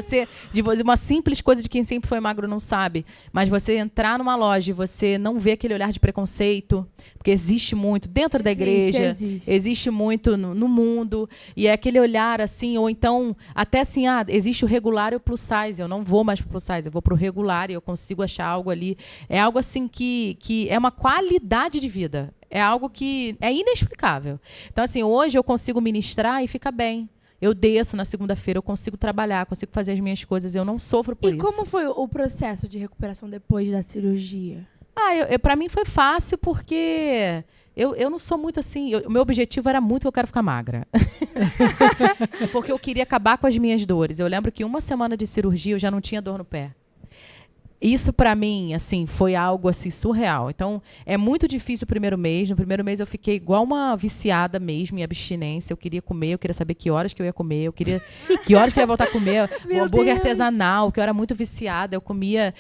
uma simples coisa de quem sempre foi magro não sabe, mas você entrar numa loja e você não ver aquele olhar de preconceito, porque existe muito dentro da igreja, existe muito no mundo, e é aquele olhar assim, ou então, até assim, existe o regular e o plus size, eu não vou mais pro plus size, eu vou pro regular e eu consigo achar algo ali, é algo assim que é uma qualidade de vida. É algo que é inexplicável. Então, assim, hoje eu consigo ministrar e fica bem. Eu desço na segunda-feira, eu consigo trabalhar, consigo fazer as minhas coisas, eu não sofro por isso. E como foi o processo de recuperação depois da cirurgia? Para mim foi fácil porque eu não sou muito assim. O meu objetivo era muito que eu quero ficar magra. Porque eu queria acabar com as minhas dores. Eu lembro que 1 semana de cirurgia eu já não tinha dor no pé. Isso, para mim, assim, foi algo assim, surreal. Então, é muito difícil o primeiro mês. No primeiro mês, eu fiquei igual uma viciada mesmo em abstinência. Eu queria comer, eu queria saber que horas que eu ia comer. Eu queria que horas que eu ia voltar a comer. O hambúrguer artesanal, que eu era muito viciada. Eu comia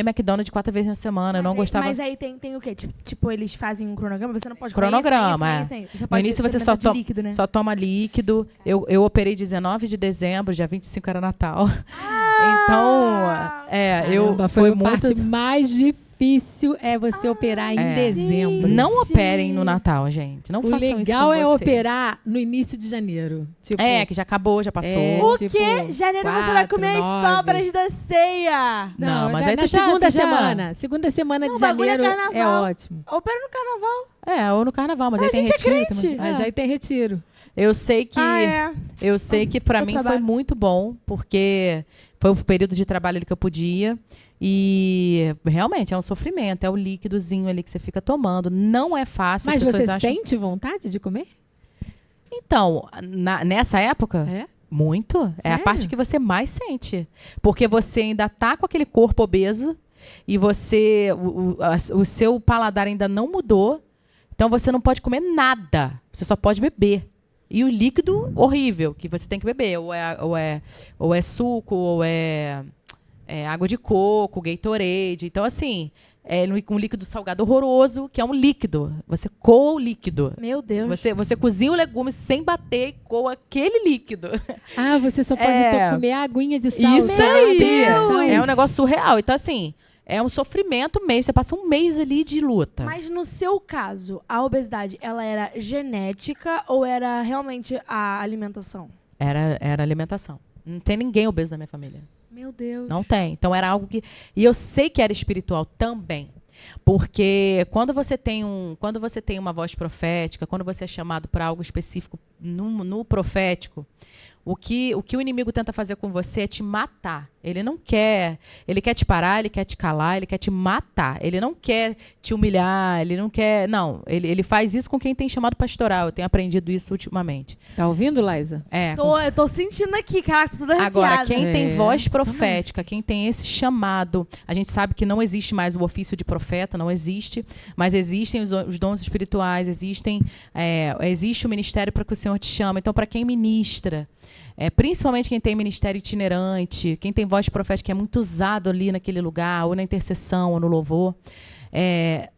McDonald's 4 vezes na semana. Eu não gostava... Mas aí tem o quê? Tipo, eles fazem um cronograma? Você não pode cronograma, comer isso. Você no pode início, você líquido, né? só toma líquido. Eu operei 19 de dezembro, dia 25 era Natal. Então, foi muito... a parte mais difícil você operar em dezembro. Não operem no Natal, gente. Não façam isso com legal é você. operar no início de janeiro. Tipo, que já acabou, já passou. O quê? Janeiro você vai comer as sobras da ceia. Não, mas na aí tu segunda já... semana. Segunda semana de bagulho janeiro carnaval. é ótimo. Opera no carnaval. ou no carnaval, mas aí tem gente é retiro. crente. também. Mas aí tem retiro. Eu sei que para mim foi muito bom, porque foi o período de trabalho que eu podia. E realmente é um sofrimento, é o líquidozinho ali que você fica tomando. Não é fácil. Mas as pessoas você acham... sente vontade de comer? Então, nessa época, muito. É a Sério? parte que você mais sente. Porque você ainda tá com aquele corpo obeso e o seu paladar ainda não mudou. Então você não pode comer nada. Você só pode beber. E o líquido horrível que você tem que beber. Ou é suco, ou é água de coco, Gatorade. Então, assim, um líquido salgado horroroso, que é um líquido. Você coa o líquido. Meu Deus. Você cozinha o legume sem bater e coa aquele líquido. Ah, você só pode comer a aguinha de sal. Isso aí. Deus. É um negócio surreal. Então, assim, é um sofrimento mesmo. Você passa um mês ali de luta. Mas no seu caso, a obesidade, ela era genética ou era realmente a alimentação? Era alimentação. Não tem ninguém obeso na minha família. Meu Deus. Não tem. Então era algo que... E eu sei que era espiritual também. Porque quando você tem uma voz profética, quando você é chamado para algo específico no profético, o que o inimigo tenta fazer com você é te matar. Ele não quer. Ele quer te parar, ele quer te calar, ele quer te matar. Ele não quer te humilhar, ele não quer. Não, ele faz isso com quem tem chamado pastoral. Eu tenho aprendido isso ultimamente. Tá ouvindo, Laísa? Eu tô sentindo aqui, cara, tudo arrepiada. Agora, quem tem voz profética, quem tem esse chamado, a gente sabe que não existe mais o ofício de profeta, não existe, mas existem os dons espirituais, existe o ministério para que o Senhor te chama. Então, para quem ministra, principalmente quem tem ministério itinerante, quem tem voz profética que é muito usado ali naquele lugar, ou na intercessão, ou no louvor,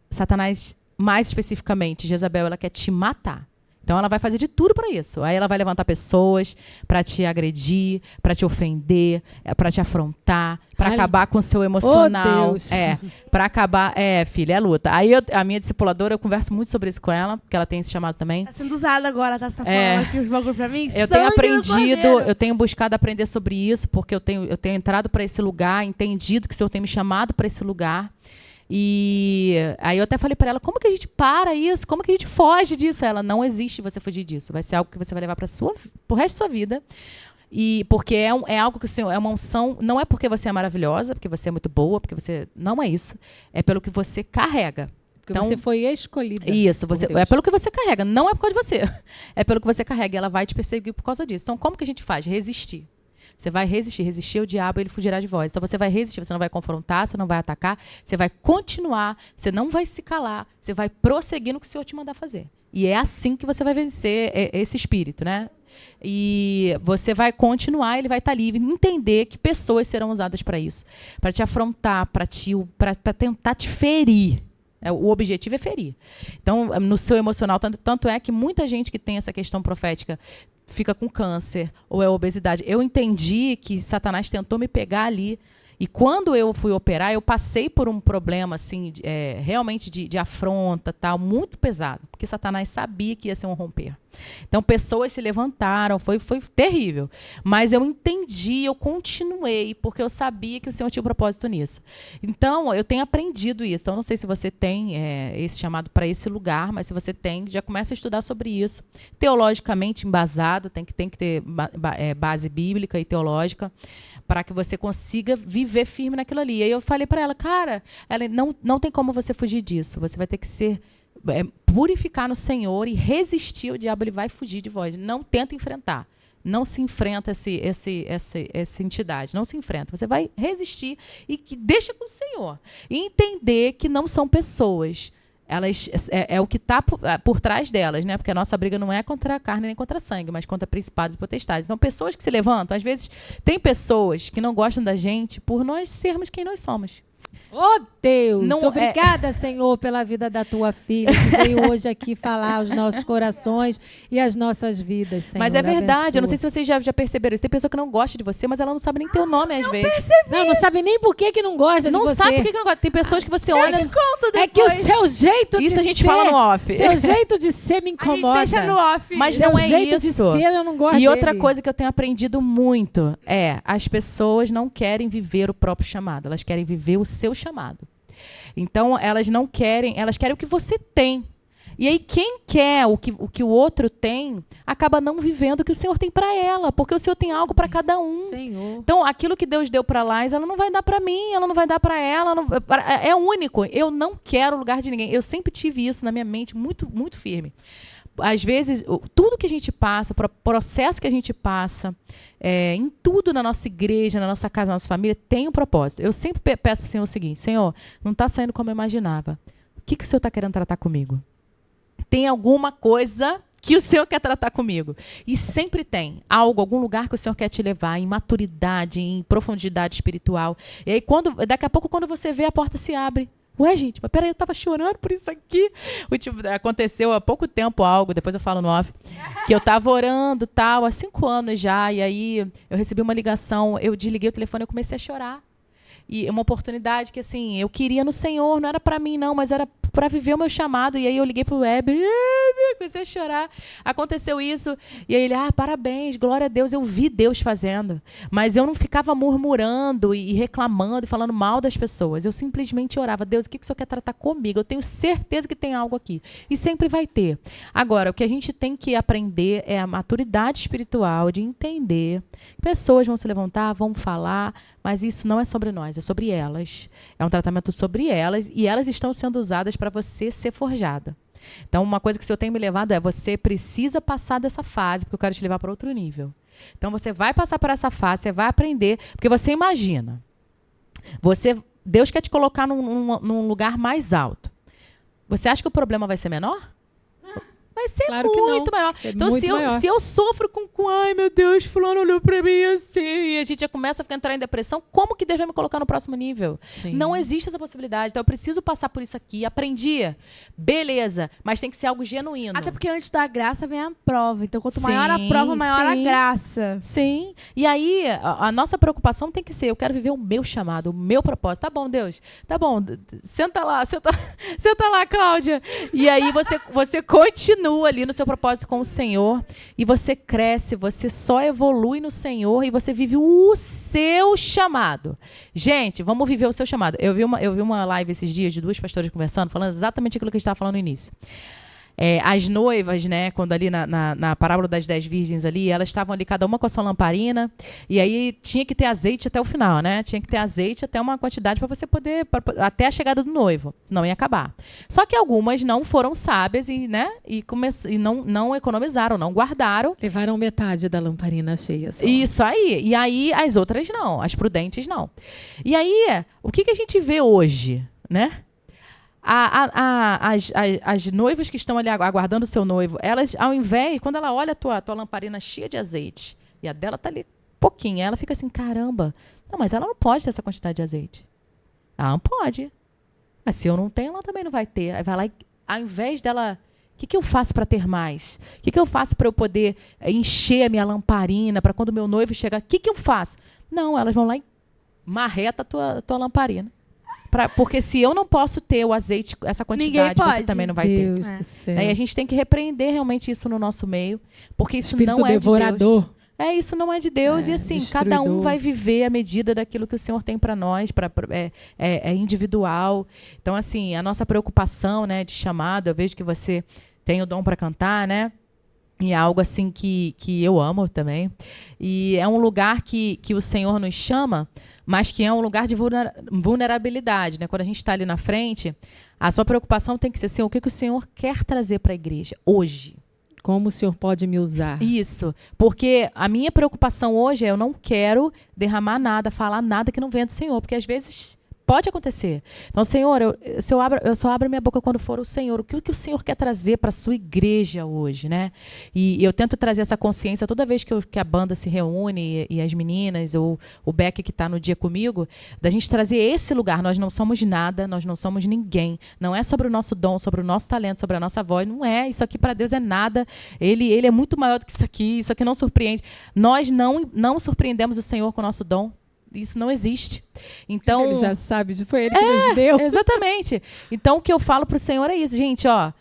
Satanás, mais especificamente, Jezabel, ela quer te matar. Então ela vai fazer de tudo para isso. Aí ela vai levantar pessoas para te agredir, para te ofender, para te afrontar, para acabar com o seu emocional. Oh, Deus. Para acabar, filha, é luta. Aí a minha discipuladora, eu converso muito sobre isso com ela, porque ela tem esse chamado também. Tá sendo usada agora, tá? Você tá falando aqui os bagulho pra mim? Eu tenho aprendido, eu tenho buscado aprender sobre isso, porque eu tenho entrado para esse lugar, entendido que o Senhor tem me chamado para esse lugar. E aí eu até falei para ela, como que a gente para isso? Como que a gente foge disso? Ela, não existe você fugir disso. Vai ser algo que você vai levar para o resto da sua vida. E porque é algo que o Senhor, é uma unção, não é porque você é maravilhosa, porque você é muito boa, porque você... Não é isso. É pelo que você carrega. Porque você foi escolhida. Isso, é pelo que você carrega, não é por causa de você. É pelo que você carrega e ela vai te perseguir por causa disso. Então, como que a gente faz? Resistir. Você vai resistir ao diabo, ele fugirá de vós. Então você vai resistir, você não vai confrontar, você não vai atacar, você vai continuar, você não vai se calar, você vai prosseguir no que o Senhor te mandar fazer. E é assim que você vai vencer esse espírito, né? E você vai continuar, ele vai estar livre, entender que pessoas serão usadas para isso, para te afrontar, para tentar te ferir. O objetivo é ferir. Então, no seu emocional, tanto é que muita gente que tem essa questão profética fica com câncer ou é obesidade. Eu entendi que Satanás tentou me pegar ali. E quando eu fui operar, eu passei por um problema assim, realmente de afronta, tal, muito pesado. Porque Satanás sabia que ia ser um romper. Então, pessoas se levantaram, foi terrível. Mas eu entendi, eu continuei, porque eu sabia que o Senhor tinha um propósito nisso. Então, eu tenho aprendido isso. Então, não sei se você tem esse chamado para esse lugar, mas se você tem, já começa a estudar sobre isso. Teologicamente embasado, tem que ter base bíblica e teológica, para que você consiga viver firme naquilo ali. E aí eu falei para ela, cara, não tem como você fugir disso. Você vai ter que purificar no Senhor e resistir. O diabo, ele vai fugir de vós. Não tenta enfrentar. Não se enfrenta essa entidade. Não se enfrenta. Você vai resistir e que deixa com o Senhor. E entender que não são pessoas. Elas é o que está por trás delas, né? Porque a nossa briga não é contra a carne nem contra a sangue, mas contra principados e potestades. Então, pessoas que se levantam, às vezes, tem pessoas que não gostam da gente por nós sermos quem nós somos. Oh, Deus! Obrigada, Senhor, pela vida da tua filha, que veio hoje aqui falar aos nossos corações e às nossas vidas, Senhor. Mas é verdade, abençoa. eu não sei se vocês já perceberam isso. Tem pessoa que não gosta de você, mas ela não sabe nem teu nome, às vezes. Percebi. Não sabe nem por que não gosta de você. Não sabe por que não gosta. Tem pessoas que você olha... Eu te conto depois. É que o seu jeito de ser... Isso a gente fala no off. Seu jeito de ser me incomoda. A gente deixa no off. Mas seu não é jeito isso. de ser, eu não gosto E outra dele. coisa que eu tenho aprendido muito as pessoas não querem viver o próprio chamado. Elas querem viver o seu chamado. Então, elas não querem, elas querem o que você tem. E aí, quem quer o que o outro tem, acaba não vivendo o que o Senhor tem para ela, porque o Senhor tem algo para cada um. Senhor. Então, aquilo que Deus deu para Laís, ela não vai dar para mim, ela não vai dar para ela, é único. Eu não quero o lugar de ninguém. Eu sempre tive isso na minha mente muito, muito firme. Às vezes, tudo que a gente passa, o processo que a gente passa, em tudo na nossa igreja, na nossa casa, na nossa família, tem um propósito. Eu sempre peço para o Senhor o seguinte: Senhor, não está saindo como eu imaginava. O que o Senhor está querendo tratar comigo? Tem alguma coisa que o Senhor quer tratar comigo. E sempre tem algo, algum lugar que o Senhor quer te levar, em maturidade, em profundidade espiritual. E aí, daqui a pouco, quando você vê, a porta se abre. Ué, gente, mas peraí, eu estava chorando por isso aqui. Aconteceu há pouco tempo algo, depois eu falo no off, que eu estava orando, tal, há 5 anos já, e aí eu recebi uma ligação, eu desliguei o telefone e comecei a chorar. E uma oportunidade que, assim, eu queria no Senhor, não era para mim, não, mas era para viver o meu chamado. E aí eu liguei pro Web, comecei a chorar. Aconteceu isso. E aí ele, parabéns, glória a Deus, eu vi Deus fazendo. Mas eu não ficava murmurando e reclamando e falando mal das pessoas. Eu simplesmente orava, Deus, o que o Senhor quer tratar comigo? Eu tenho certeza que tem algo aqui. E sempre vai ter. Agora, o que a gente tem que aprender é a maturidade espiritual de entender que pessoas vão se levantar, vão falar, mas isso não é sobre nós, é sobre elas. É um tratamento sobre elas e elas estão sendo usadas para você ser forjada. Então, uma coisa que o Senhor tem me levado é você precisa passar dessa fase, porque eu quero te levar para outro nível. Então, você vai passar por essa fase, você vai aprender, porque você imagina. Deus quer te colocar num lugar mais alto. Você acha que o problema vai ser menor? Vai ser claro muito maior. Então, se eu sofro com ai, meu Deus, fulano olhou pra mim assim, e a gente já começa a entrar em depressão, como que Deus vai me colocar no próximo nível? Sim. Não existe essa possibilidade. Então, eu preciso passar por isso aqui. Aprendi. Beleza. Mas tem que ser algo genuíno. Até porque antes da graça vem a prova. Então, quanto maior a prova, maior a graça. Sim. E aí, a nossa preocupação tem que ser, eu quero viver o meu chamado, o meu propósito. Tá bom, Deus. Tá bom. Senta lá, Cláudia. E aí, você continua ali no seu propósito com o Senhor e você cresce, você só evolui no Senhor e você vive o seu chamado. Gente, vamos viver o seu chamado. Eu vi uma live esses dias de 2 pastoras conversando, falando exatamente aquilo que a gente estava falando no início. As noivas, né, quando ali na parábola das 10 virgens ali, elas estavam ali cada uma com a sua lamparina, e aí tinha que ter azeite até o final, né? Tinha que ter azeite até uma quantidade para você poder, até a chegada do noivo, não ia acabar. Só que algumas não foram sábias e não economizaram, não guardaram. Levaram metade da lamparina cheia só. Isso aí. E aí as outras não, as prudentes não. E aí, o que a gente vê hoje, né? As noivas que estão ali aguardando o seu noivo, elas, ao invés, quando ela olha a tua lamparina cheia de azeite, e a dela está ali pouquinho, ela fica assim, caramba, não, mas ela não pode ter essa quantidade de azeite. Ela não pode. Mas se eu não tenho, ela também não vai ter. Aí vai lá e, ao invés dela, o que eu faço para ter mais? O que eu faço para eu poder encher a minha lamparina, para quando o meu noivo chegar, o que eu faço? Não, elas vão lá e marreta a tua lamparina. Porque se eu não posso ter o azeite, essa quantidade, você também não vai ter. Deus do céu. Aí a gente tem que repreender realmente isso no nosso meio, porque isso Espírito não é devorador. de Deus. Isso não é de Deus. E assim, destruidor. cada um vai viver à medida daquilo que o Senhor tem para nós, é individual. Então, assim, a nossa preocupação, né, de chamado, eu vejo que você tem o dom para cantar, né? E é algo assim que eu amo também. E é um lugar que o Senhor nos chama, mas que é um lugar de vulnerabilidade, né? Quando a gente está ali na frente, a sua preocupação tem que ser assim, o que o Senhor quer trazer para a igreja hoje? Como o Senhor pode me usar? Isso. Porque a minha preocupação hoje é eu não quero derramar nada, falar nada que não venha do Senhor. Porque às vezes pode acontecer. Então, Senhor, eu só abro minha boca quando for o Senhor. O que o Senhor quer trazer para a sua igreja hoje, né? E eu tento trazer essa consciência toda vez que a banda se reúne e as meninas, ou o Beck que está no dia comigo, da gente trazer esse lugar. Nós não somos nada, nós não somos ninguém. Não é sobre o nosso dom, sobre o nosso talento, sobre a nossa voz. Não é. Isso aqui para Deus é nada. Ele é muito maior do que isso aqui. Isso aqui não surpreende. Nós não surpreendemos o Senhor com o nosso dom. Isso não existe. Então, ele já sabe, foi ele que nos deu. Exatamente. Então, o que eu falo para o Senhor é isso, gente, ó.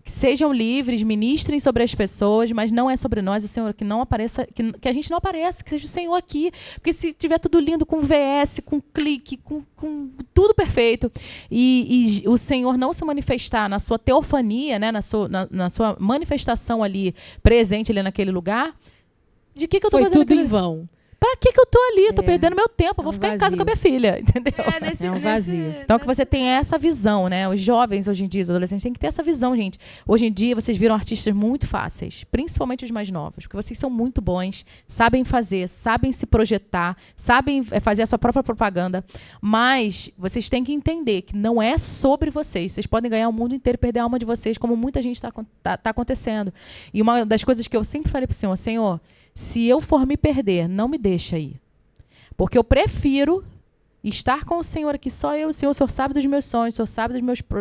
Sejam livres, ministrem sobre as pessoas, mas não é sobre nós, o Senhor, que não apareça, que a gente não apareça, que seja o Senhor aqui. Porque se tiver tudo lindo, com VS, com clique, com tudo perfeito, e o Senhor não se manifestar na sua teofania, né, na sua manifestação ali, presente ali naquele lugar, de que eu estou fazendo tudo em vão. Pra que eu tô ali? Eu tô perdendo meu tempo. Eu vou um ficar em casa vazio. com a minha filha, entendeu? É um vazio. Então, que você tenha essa visão, né? Os jovens hoje em dia, os adolescentes, têm que ter essa visão, gente. Hoje em dia, vocês viram artistas muito fáceis, principalmente os mais novos, porque vocês são muito bons, sabem fazer, sabem se projetar, sabem fazer a sua própria propaganda, mas vocês têm que entender que não é sobre vocês. Vocês podem ganhar o mundo inteiro e perder a alma de vocês, como muita gente tá acontecendo. E uma das coisas que eu sempre falei pro Senhor, Senhor, se eu for me perder, não me deixa aí. Porque eu prefiro estar com o Senhor aqui, só eu, o Senhor sabe dos meus sonhos, o Senhor sabe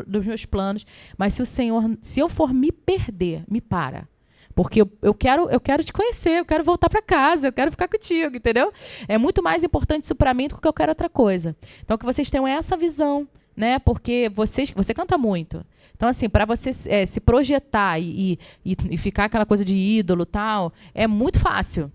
dos meus planos, mas se eu for me perder, me para. Porque eu quero te conhecer, eu quero voltar para casa, eu quero ficar contigo, entendeu? É muito mais importante isso para mim do que eu quero outra coisa. Então, que vocês tenham essa visão, né? Porque você canta muito. Então, assim, para você se projetar e ficar aquela coisa de ídolo e tal, é muito fácil.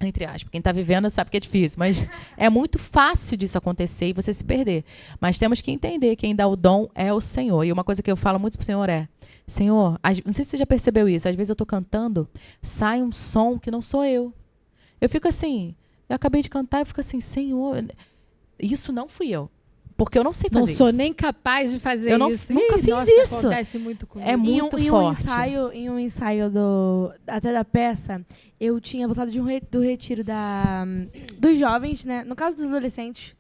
Entre aspas. Quem está vivendo sabe que é difícil, mas é muito fácil disso acontecer e você se perder. Mas temos que entender que quem dá o dom é o Senhor. E uma coisa que eu falo muito pro Senhor é, Senhor, não sei se você já percebeu isso, às vezes eu estou cantando, sai um som que não sou eu. Eu fico assim, eu acabei de cantar e fico assim, Senhor, isso não fui eu. Porque eu não sei fazer isso. Não sou nem capaz de fazer isso. Nunca fiz nossa, isso. Acontece muito comigo. É muito forte. Em um ensaio até da peça, eu tinha voltado do retiro dos jovens, né? No caso dos adolescentes.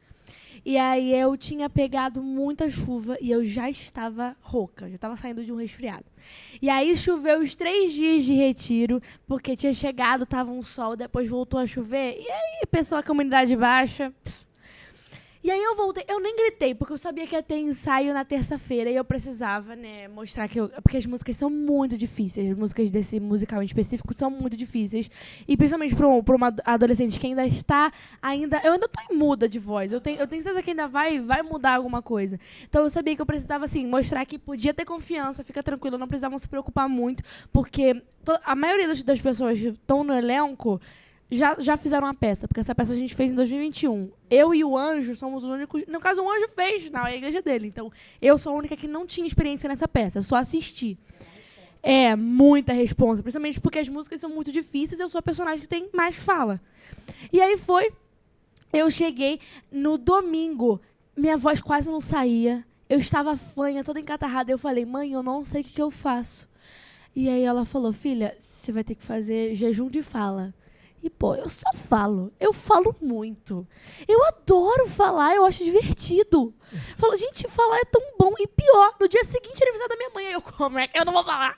E aí eu tinha pegado muita chuva e eu já estava rouca, já estava saindo de um resfriado. E aí choveu os 3 dias de retiro, porque tinha chegado, tava um sol, depois voltou a chover. E aí, pessoal, a comunidade baixa... E aí eu voltei, eu nem gritei, porque eu sabia que ia ter ensaio na terça-feira e eu precisava, né, mostrar que porque as músicas são muito difíceis, as músicas desse musical em específico são muito difíceis, e principalmente para uma adolescente que ainda eu ainda tô em muda de voz, eu tenho certeza que ainda vai mudar alguma coisa. Então eu sabia que eu precisava, assim, mostrar que podia ter confiança, fica tranquilo, não precisavam se preocupar muito, porque a maioria das pessoas que estão no elenco já fizeram a peça, porque essa peça a gente fez em 2021. Eu e o Anjo somos os únicos... No caso, o Anjo fez na igreja dele. Então, eu sou a única que não tinha experiência nessa peça. Eu só assisti. É muita responsa, principalmente porque as músicas são muito difíceis e eu sou a personagem que tem mais fala. E aí eu cheguei no domingo, minha voz quase não saía, eu estava fanha, toda encatarrada. Eu falei, mãe, eu não sei o que eu faço. E aí ela falou, filha, você vai ter que fazer jejum de fala. E, pô, eu falo muito. Eu adoro falar, eu acho divertido. Falo, gente, falar é tão bom. E pior, no dia seguinte era aniversário da minha mãe. Aí como é que eu não vou falar?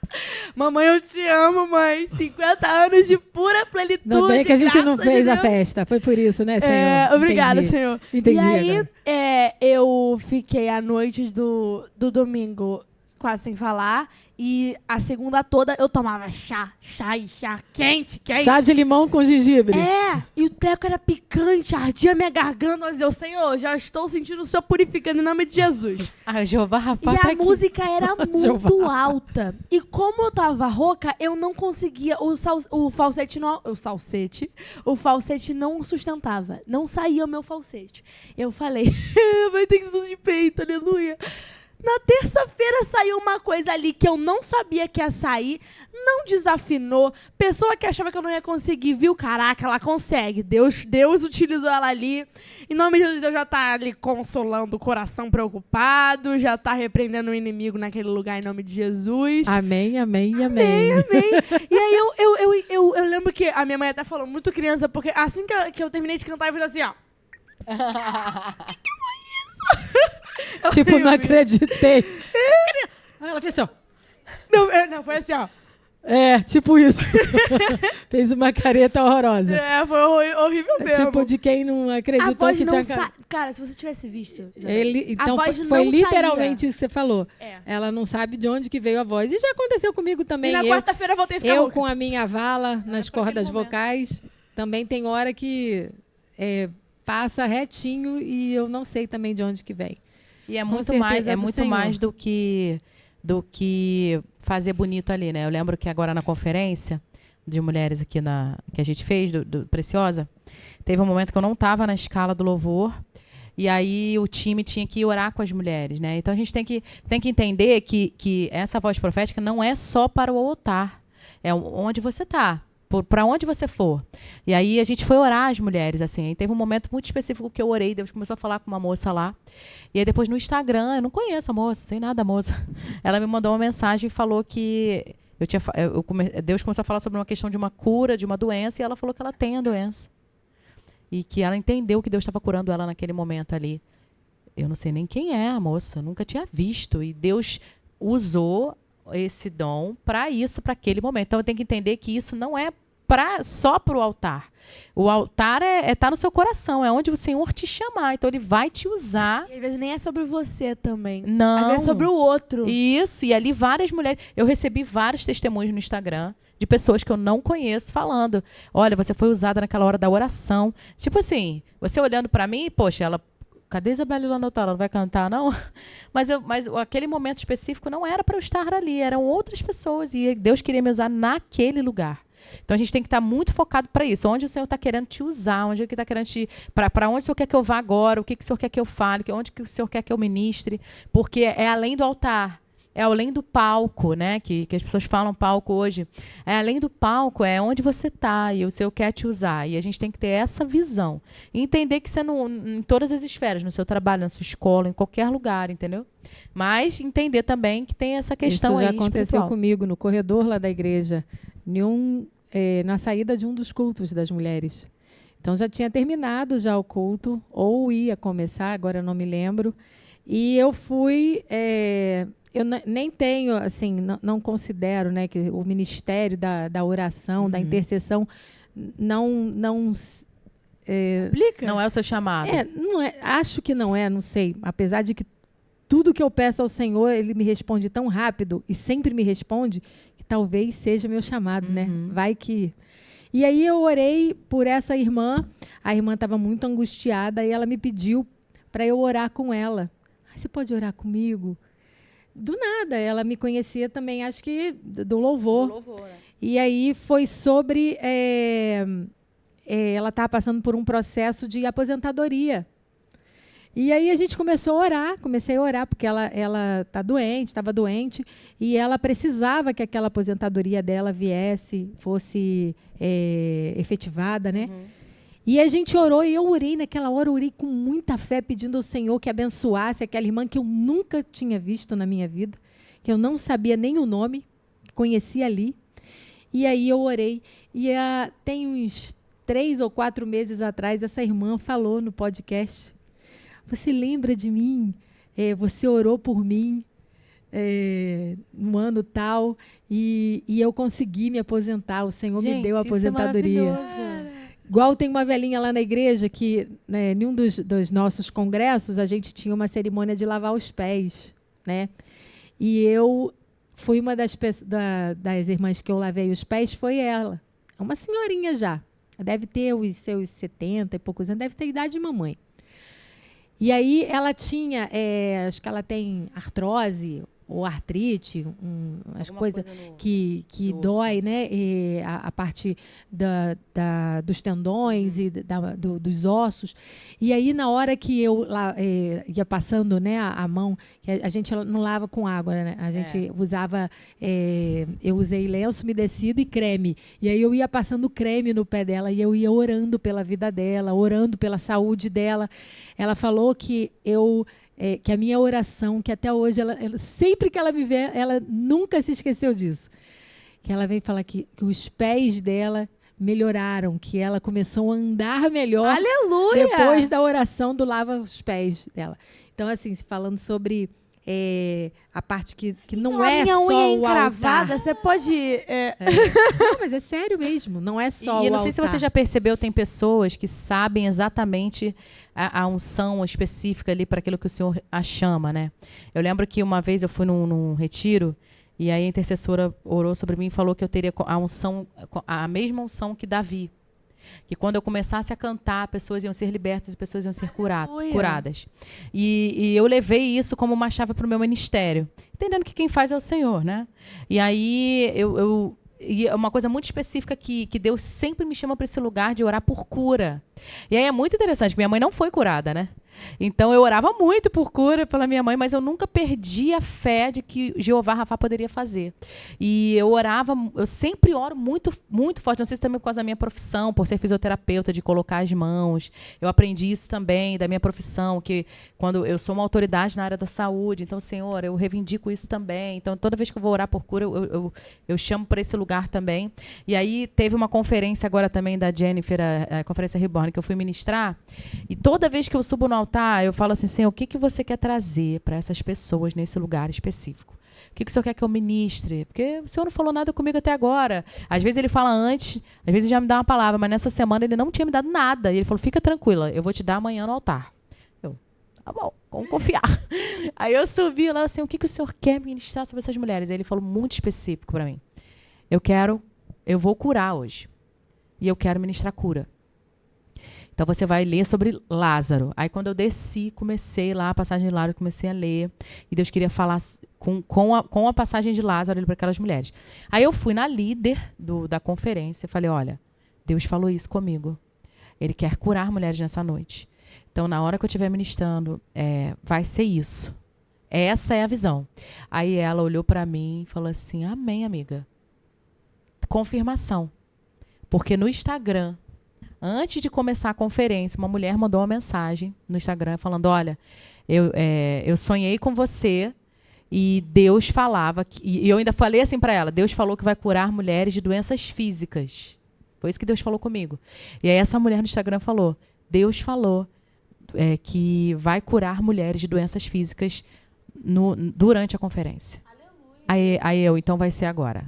Mamãe, eu te amo, mãe. 50 anos de pura plenitude. Ainda bem que a gente não fez a festa. Foi por isso, né, Senhor? Obrigada, Entendi. Senhor. Entendi. E aí, eu fiquei a noite do domingo quase sem falar. E a segunda toda eu tomava chá quente. Chá de limão com gengibre. E o treco era picante, ardia minha garganta, mas eu, Senhor, já estou sentindo o Senhor purificando em nome de Jesus. Jeová, rapaz, e tá a aqui. música era muito alta. E como eu tava rouca, eu não conseguia, o falsete não sustentava. Não saía o meu falsete. Eu falei, vai ter que ser de peito, aleluia. Na terça-feira saiu uma coisa ali que eu não sabia que ia sair, não desafinou. Pessoa que achava que eu não ia conseguir, viu? Caraca, ela consegue. Deus utilizou ela ali. Em nome de Jesus, Deus já tá ali consolando o coração preocupado, já tá repreendendo o inimigo naquele lugar em nome de Jesus. Amém, amém, amém. Amém, amém. E aí eu lembro que a minha mãe até falou, muito criança, porque assim que eu terminei de cantar, eu fiz assim, ó. Tipo, não acreditei. Aí ela fez assim, ó. Não, foi assim, ó. Tipo isso. Fez uma careta horrorosa. Foi horrível mesmo. Tipo, de quem não acreditou a voz que não tinha... Cara, se você tivesse visto... Então, a voz foi não literalmente saía. isso que você falou. Ela não sabe de onde que veio a voz. E já aconteceu comigo também. E na quarta-feira eu voltei a ficar rouca. Com a minha vala nas cordas vocais, também tem hora que passa retinho e eu não sei também de onde que vem. E é muito mais do que fazer bonito ali, né? Eu lembro que agora na conferência de mulheres aqui que a gente fez, do Preciosa, teve um momento que eu não estava na escala do louvor, e aí o time tinha que orar com as mulheres, né? Então a gente tem que entender que essa voz profética não é só para o altar, é onde você está. para onde você for. E aí a gente foi orar as mulheres, assim. E teve um momento muito específico que eu orei, Deus começou a falar com uma moça lá. E aí depois no Instagram, eu não conheço a moça, sem nada a moça. Ela me mandou uma mensagem e falou que Deus começou a falar sobre uma questão de uma cura, de uma doença, e ela falou que ela tem a doença. E que ela entendeu que Deus estava curando ela naquele momento ali. Eu não sei nem quem é a moça, nunca tinha visto. E Deus usou esse dom para isso, para aquele momento. Então, eu tenho que entender que isso não é só para o altar. O altar tá no seu coração, é onde o Senhor te chamar. Então, Ele vai te usar. E às vezes nem é sobre você também. Não. Às vezes é sobre o outro. Isso, e ali várias mulheres... Eu recebi vários testemunhos no Instagram de pessoas que eu não conheço falando, olha, você foi usada naquela hora da oração. Tipo assim, você olhando para mim, poxa, cadê Isabelle lá no altar? Ela não vai cantar, não? Mas aquele momento específico não era para eu estar ali, eram outras pessoas e Deus queria me usar naquele lugar. Então a gente tem que estar muito focado para isso. Onde o Senhor está querendo te usar, onde Ele está querendo para onde o Senhor quer que eu vá agora, o que o Senhor quer que eu fale, onde que o Senhor quer que eu ministre, porque é além do altar. É além do palco, né? Que as pessoas falam palco hoje. É além do palco, é onde você está e o Senhor quer te usar. E a gente tem que ter essa visão. E entender que você em todas as esferas, no seu trabalho, na sua escola, em qualquer lugar, entendeu? Mas entender também que tem essa questão aí Isso já aconteceu espiritual. comigo no corredor lá da igreja, na saída de um dos cultos das mulheres. Então já tinha terminado já o culto, ou ia começar, agora eu não me lembro. E eu fui... eu nem tenho, assim, não considero, né, que o ministério da oração, da intercessão, não Explica. Não é o seu chamado. não é, acho que não é, não sei. Apesar de que tudo que eu peço ao Senhor, Ele me responde tão rápido e sempre me responde, que talvez seja meu chamado, né? Vai que... E aí eu orei por essa irmã, a irmã estava muito angustiada e ela me pediu para eu orar com ela. Você pode orar comigo? Do nada, ela me conhecia também, acho que do louvor. Né? E aí foi sobre... ela estava passando por um processo de aposentadoria. E aí a gente comecei a orar, porque ela estava doente, e ela precisava que aquela aposentadoria dela fosse efetivada, né? E a gente orou, e eu orei naquela hora, orei com muita fé, pedindo ao Senhor que abençoasse aquela irmã que eu nunca tinha visto na minha vida, que eu não sabia nem o nome, conhecia ali. E aí eu orei. E tem uns 3 ou 4 meses atrás, essa irmã falou no podcast, você lembra de mim? Você orou por mim no ano tal, e eu consegui me aposentar, o Senhor me deu a aposentadoria. Igual tem uma velhinha lá na igreja que, né, em um dos nossos congressos, a gente tinha uma cerimônia de lavar os pés, né? E eu fui uma das irmãs que eu lavei os pés, foi ela. É uma senhorinha já. Deve ter os seus 70 e poucos anos, deve ter a idade de mamãe. E aí ela tinha, acho que ela tem artrose ou artrite, as coisas que dói, né? A parte dos tendões e dos ossos. E aí, na hora que eu ia passando, né, a mão, que a gente não lava com água, né? A gente usava... eu usei lenço umedecido e creme. E aí eu ia passando creme no pé dela e eu ia orando pela vida dela, orando pela saúde dela. Ela falou que que a minha oração, que até hoje, ela, sempre que ela me vê, ela nunca se esqueceu disso. Que ela vem falar que os pés dela melhoraram, que ela começou a andar melhor. Aleluia! Depois da oração do lava os pés dela. Então, assim, falando sobre a parte que não é só o encravada, altar. você pode... Não, mas é sério mesmo, não é só o altar. E eu não sei se você já percebeu, tem pessoas que sabem exatamente a unção específica ali para aquilo que o Senhor a chama, né? Eu lembro que uma vez eu fui num retiro e aí a intercessora orou sobre mim e falou que eu teria a mesma unção que Davi. Que quando eu começasse a cantar, pessoas iam ser libertas e pessoas iam ser curadas. E eu levei isso como uma chave para o meu ministério. Entendendo que quem faz é o Senhor, né? E aí, e é uma coisa muito específica que Deus sempre me chama para esse lugar de orar por cura. E aí é muito interessante, minha mãe não foi curada, né? Então eu orava muito por cura pela minha mãe, mas eu nunca perdi a fé de que Jeová Rafá poderia fazer. E eu sempre oro muito, muito forte. Não sei se também por causa da minha profissão, por ser fisioterapeuta, de colocar as mãos. Eu aprendi isso também da minha profissão, que quando eu sou uma autoridade na área da saúde, então, Senhor, eu reivindico isso também. Então, toda vez que eu vou orar por cura, eu chamo para esse lugar também. E aí teve uma conferência agora também da Jennifer, a Conferência Reborn, que eu fui ministrar. E toda vez que eu subo no altar, eu falo assim, Senhor, o que você quer trazer para essas pessoas nesse lugar específico? O que o Senhor quer que eu ministre? Porque o Senhor não falou nada comigo até agora. Às vezes ele fala antes, às vezes ele já me dá uma palavra, mas nessa semana ele não tinha me dado nada. E ele falou, fica tranquila, eu vou te dar amanhã no altar. Eu, tá bom, vamos confiar. Aí eu subi lá, assim, o que o Senhor quer ministrar sobre essas mulheres? Aí ele falou muito específico para mim. Eu vou curar hoje. E eu quero ministrar cura. Então, você vai ler sobre Lázaro. Aí, quando eu desci, comecei lá, a passagem de Lázaro, comecei a ler. E Deus queria falar com a passagem de Lázaro para aquelas mulheres. Aí, eu fui na líder da conferência e falei, olha, Deus falou isso comigo. Ele quer curar mulheres nessa noite. Então, na hora que eu estiver ministrando, vai ser isso. Essa é a visão. Aí, ela olhou para mim e falou assim, amém, amiga. Confirmação. Porque no Instagram, antes de começar a conferência, uma mulher mandou uma mensagem no Instagram falando, olha, eu sonhei com você e Deus falava, e eu ainda falei assim para ela, Deus falou que vai curar mulheres de doenças físicas. Foi isso que Deus falou comigo. E aí essa mulher no Instagram falou, Deus falou que vai curar mulheres de doenças físicas durante a conferência. Aí eu, então vai ser agora.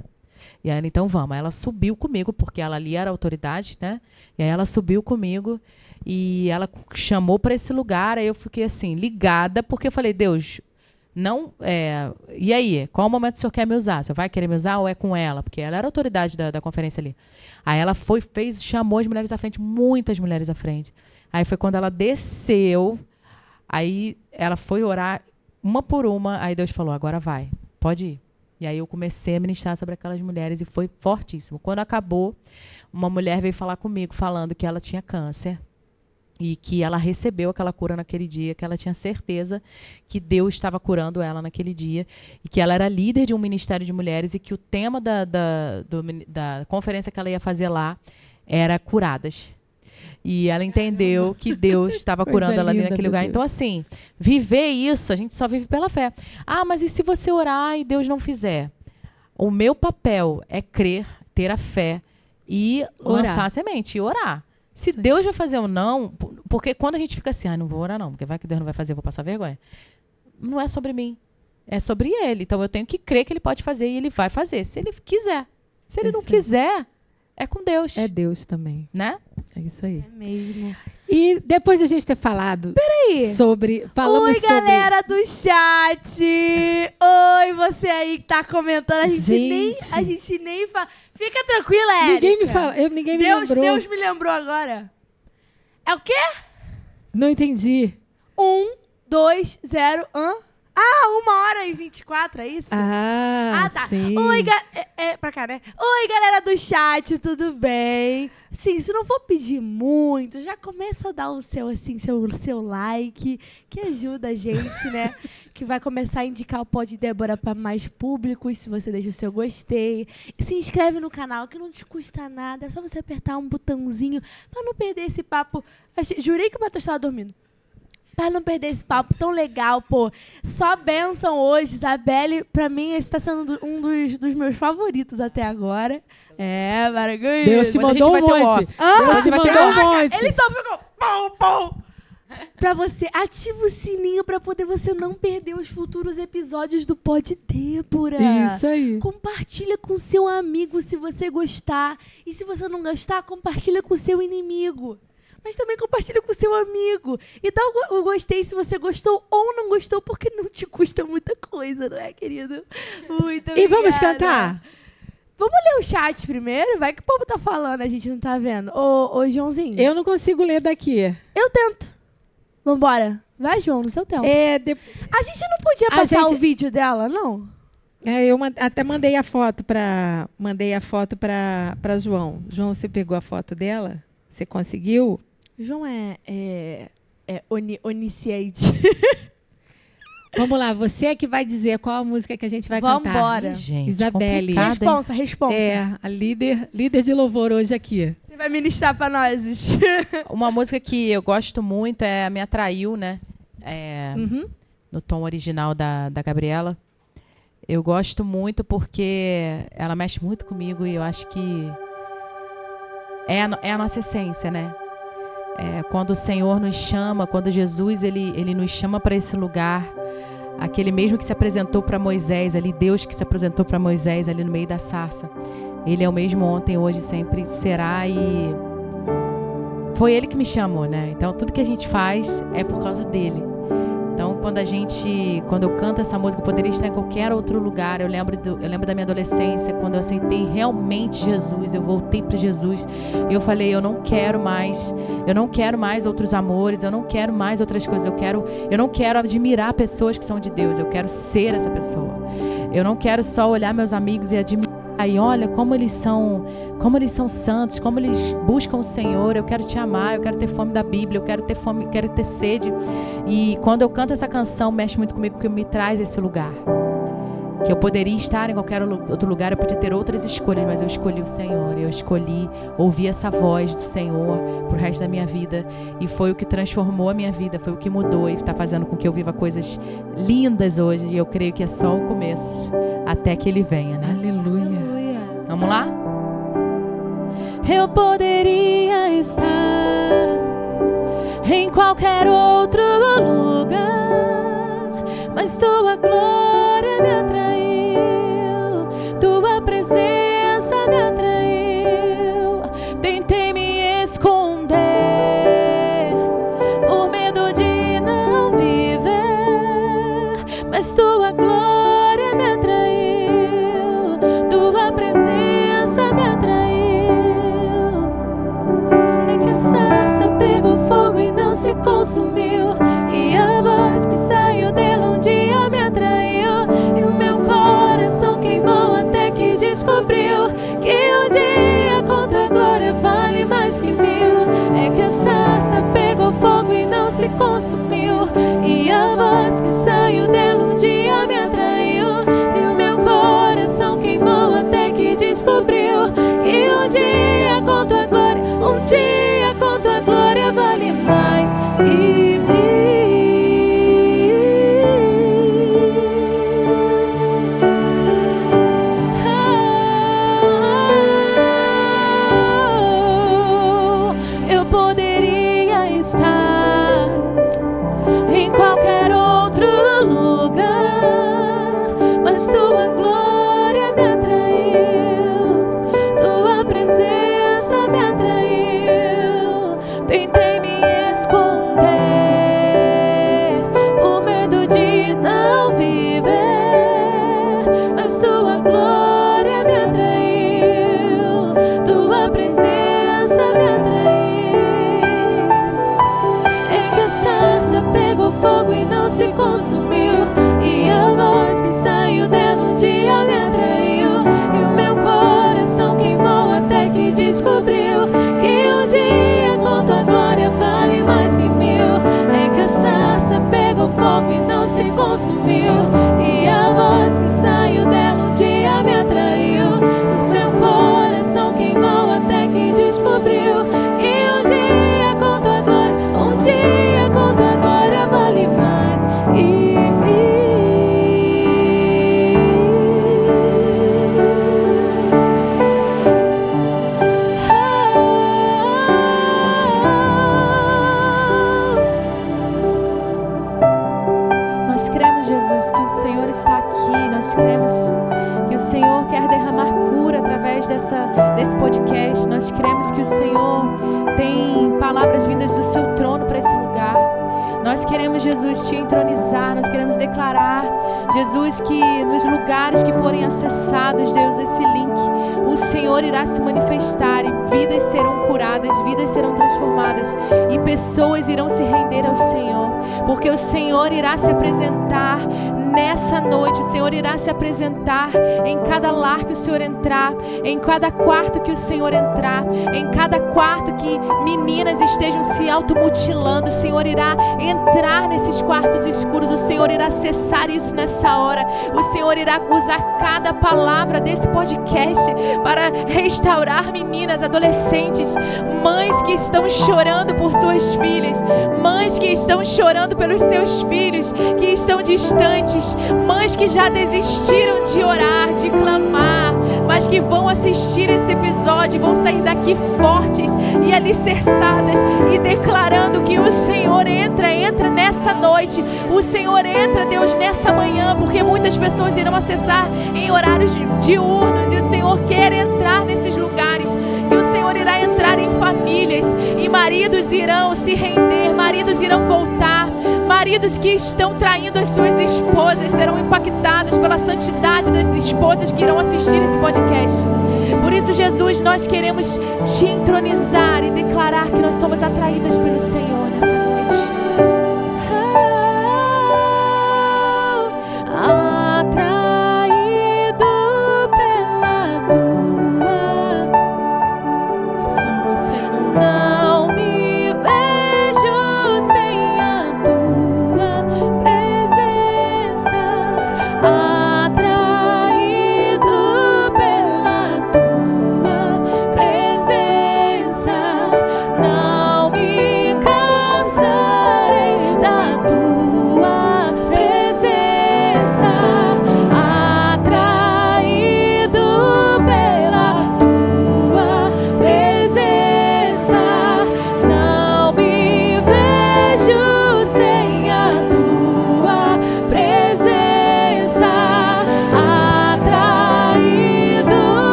E ela, então vamos. Ela subiu comigo, porque ela ali era autoridade, né? E aí ela subiu comigo e ela chamou para esse lugar. Aí eu fiquei assim, ligada, porque eu falei, Deus, não. E aí? Qual momento o senhor quer me usar? O senhor vai querer me usar ou é com ela? Porque ela era autoridade da conferência ali. Aí ela chamou as mulheres à frente, muitas mulheres à frente. Aí foi quando ela desceu, aí ela foi orar uma por uma, aí Deus falou, agora vai, pode ir. E aí eu comecei a ministrar sobre aquelas mulheres e foi fortíssimo. Quando acabou, uma mulher veio falar comigo, falando que ela tinha câncer e que ela recebeu aquela cura naquele dia, que ela tinha certeza que Deus estava curando ela naquele dia e que ela era líder de um ministério de mulheres e que o tema da conferência que ela ia fazer lá era curadas. E ela entendeu que Deus estava curando ela ali naquele lugar. Então, assim, viver isso, a gente só vive pela fé. Ah, mas e se você orar e Deus não fizer? O meu papel é crer, ter a fé e lançar a semente e orar. Se Deus vai fazer ou não, porque quando a gente fica assim, não vou orar não, porque vai que Deus não vai fazer, eu vou passar vergonha. Não é sobre mim, é sobre Ele. Então, eu tenho que crer que Ele pode fazer e Ele vai fazer, se Ele quiser. Se Ele não quiser, é com Deus. É Deus também. Né? É isso aí. É mesmo. E depois de a gente ter falado sobre... Oi, galera do chat! Oi, você aí que tá comentando. A gente nem fala. Fica tranquila, Érica. Ninguém me lembrou. Deus me lembrou agora. É o quê? Não entendi. 1, 2, 0, 1. 1h24, é isso? Ah, tá. Sim. Oi, pra cá, né? Oi, galera do chat, tudo bem? Sim, se não for pedir muito, já começa a dar o seu like, que ajuda a gente, né? Que vai começar a indicar o Pod Débora para mais públicos, se você deixa o seu gostei. Se inscreve no canal, que não te custa nada, é só você apertar um botãozinho pra não perder esse papo. Jurei que o Matheus estava dormindo. Pra não perder esse papo tão legal, pô. Só bênção hoje, Isabelle. Pra mim, esse tá sendo um dos meus favoritos até agora. Maravilhoso. Deus te mandou um monte. Deus te mandou um monte. Ele só ficou pum. Pra você, ativa o sininho pra poder você não perder os futuros episódios do Pod Débora. Isso aí. Compartilha com seu amigo se você gostar. E se você não gostar, compartilha com seu inimigo. Mas também compartilha com seu amigo. E dá o gostei se você gostou ou não gostou, porque não te custa muita coisa, não é, querido? Muito obrigada. E vamos cantar? Vamos ler o chat primeiro? Vai que o povo tá falando, a gente não tá vendo. Ô, Joãozinho. Eu não consigo ler daqui. Eu tento. Vambora. Vai, João, no seu tempo. A gente não podia passar o vídeo dela, não? Eu até mandei a foto para João. João, você pegou a foto dela? Você conseguiu? João é Onisciente. Vamos lá, você é que vai dizer qual a música que a gente vai cantar. Vambora. Gente, Isabelle. complicado, hein? Responsa. É, a líder de louvor hoje aqui. Você vai ministrar pra nós. Uma música que eu gosto muito é Me Atraiu, né? No tom original da Gabriela. Eu gosto muito porque ela mexe muito comigo e eu acho que é a nossa essência, né? Quando o Senhor nos chama, quando Jesus ele nos chama para esse lugar, aquele mesmo que se apresentou para Moisés, ali Deus que se apresentou para Moisés ali no meio da sarça, ele é o mesmo ontem, hoje, sempre será, e foi ele que me chamou, né? Então tudo que a gente faz é por causa dele. Então quando eu canto essa música, eu poderia estar em qualquer outro lugar. Eu lembro da minha adolescência, quando eu aceitei realmente Jesus, eu voltei para Jesus e eu falei, eu não quero mais outros amores, eu não quero mais outras coisas, eu não quero admirar pessoas que são de Deus, eu quero ser essa pessoa. Eu não quero só olhar meus amigos e admirar e olha como eles são santos, como eles buscam o Senhor. Eu quero te amar, eu quero ter fome da Bíblia, eu quero ter fome, quero ter sede. E quando eu canto essa canção, mexe muito comigo, porque me traz esse lugar. Que eu poderia estar em qualquer outro lugar, eu podia ter outras escolhas, mas eu escolhi o Senhor. Eu escolhi ouvir essa voz do Senhor pro resto da minha vida. E foi o que transformou a minha vida, foi o que mudou e está fazendo com que eu viva coisas lindas hoje. E eu creio que é só o começo, até que Ele venha, né? Aleluia. Vamos lá? Eu poderia estar em qualquer outro lugar, mas tua glória me atraiu, tua presença me atraiu. Tentei me esconder por medo de não viver, mas tua glória me atraiu, tua presença me atraiu. É que a sarça pegou fogo e não se consumiu, e a voz que saiu dela um dia me atraiu, e o meu coração queimou até que descobriu que um dia contra a glória vale mais que mil. É que a sarça pegou fogo e não se consumiu, e a voz que saiu dela um dia me atraiu, e o meu coração queimou até que descobriu que um dia com tua glória, um dia com tua glória vale mais que mil. Eu poderia estar em qualquer outro lugar, mas tua glória me atraiu, tua presença me atraiu. Tentei me esconder por medo de não viver, mas tua glória me atraiu, tua presença me atraiu. É que a sarça pegou fogo e não se consumiu, e a voz que saiu dela um dia me atraiu, e o meu coração queimou até que descobriu que um dia com tua glória vale mais que mil. É que a sarça pegou fogo e não se consumiu, e a voz que saiu dela um dia me atraiu, o meu coração queimou até que descobriu que um dia com tua glória, um dia com tua glória vale mais que mil. Nós cremos, Jesus, que o Senhor está aqui. Nós cremos que o Senhor quer derramar cura através desse podcast. Nós cremos que o Senhor tem palavras vindas do seu trono para esse lugar. Nós queremos, Jesus, te entronizar. Nós queremos declarar, Jesus, que nos lugares que forem acessados, Deus, esse link, o Senhor irá se manifestar e vidas serão curadas, vidas serão transformadas e pessoas irão se render ao Senhor, porque o Senhor irá se apresentar nessa noite o Senhor irá se apresentar em cada lar que o Senhor entrar, em cada quarto que o Senhor entrar, em cada quarto que meninas estejam se automutilando. O Senhor irá entrar nesses quartos escuros, o Senhor irá cessar isso nessa hora. O Senhor irá usar cada palavra desse podcast para restaurar meninas, adolescentes, mães que estão chorando por suas filhas, mães que estão chorando pelos seus filhos que estão distantes, mães que já desistiram de orar, de clamar, mas que vão assistir esse episódio, vão sair daqui fortes e alicerçadas e declarando que o Senhor entra nessa noite, o Senhor entra, Deus, nessa manhã, porque muitas pessoas irão acessar em horários diurnos e o Senhor quer entrar nesses lugares, e o Senhor irá entrar em famílias, e maridos irão se render, maridos irão voltar, maridos que estão traindo as suas esposas serão impactados pela santidade das esposas que irão assistir esse podcast. Por isso, Jesus, nós queremos te entronizar e declarar que nós somos atraídas pelo Senhor nessa noite. Não me cansa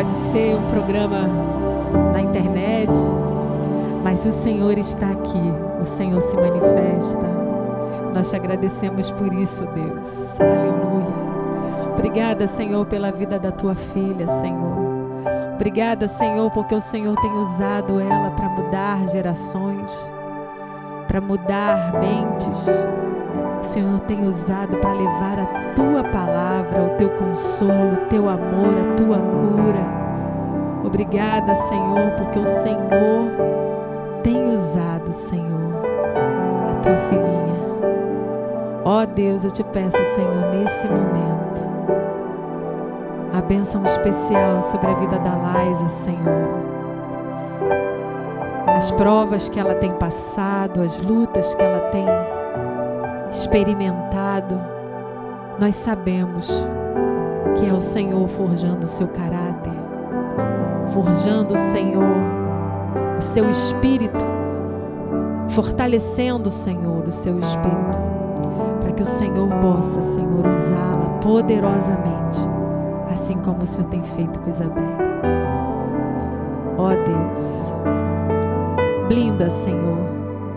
pode ser um programa na internet, mas o Senhor está aqui, o Senhor se manifesta. Nós te agradecemos por isso, Deus. Aleluia. Obrigada, Senhor, pela vida da tua filha, Senhor. Obrigada, Senhor, porque o Senhor tem usado ela para mudar gerações, para mudar mentes. O Senhor tem usado para levar a tua palavra, o teu consolo, o teu amor, a tua cura. Obrigada, Senhor, porque o Senhor tem usado, Senhor, a tua filhinha. Ó Deus, eu te peço, Senhor, nesse momento, a bênção especial sobre a vida da Laisa, Senhor. As provas que ela tem passado, as lutas que ela tem experimentado, nós sabemos que é o Senhor forjando o seu caráter, forjando, Senhor, o seu espírito, fortalecendo, Senhor, o seu espírito, para que o Senhor possa, Senhor, usá-la poderosamente, assim como o Senhor tem feito com Isabelle. Ó Deus, blinda, Senhor,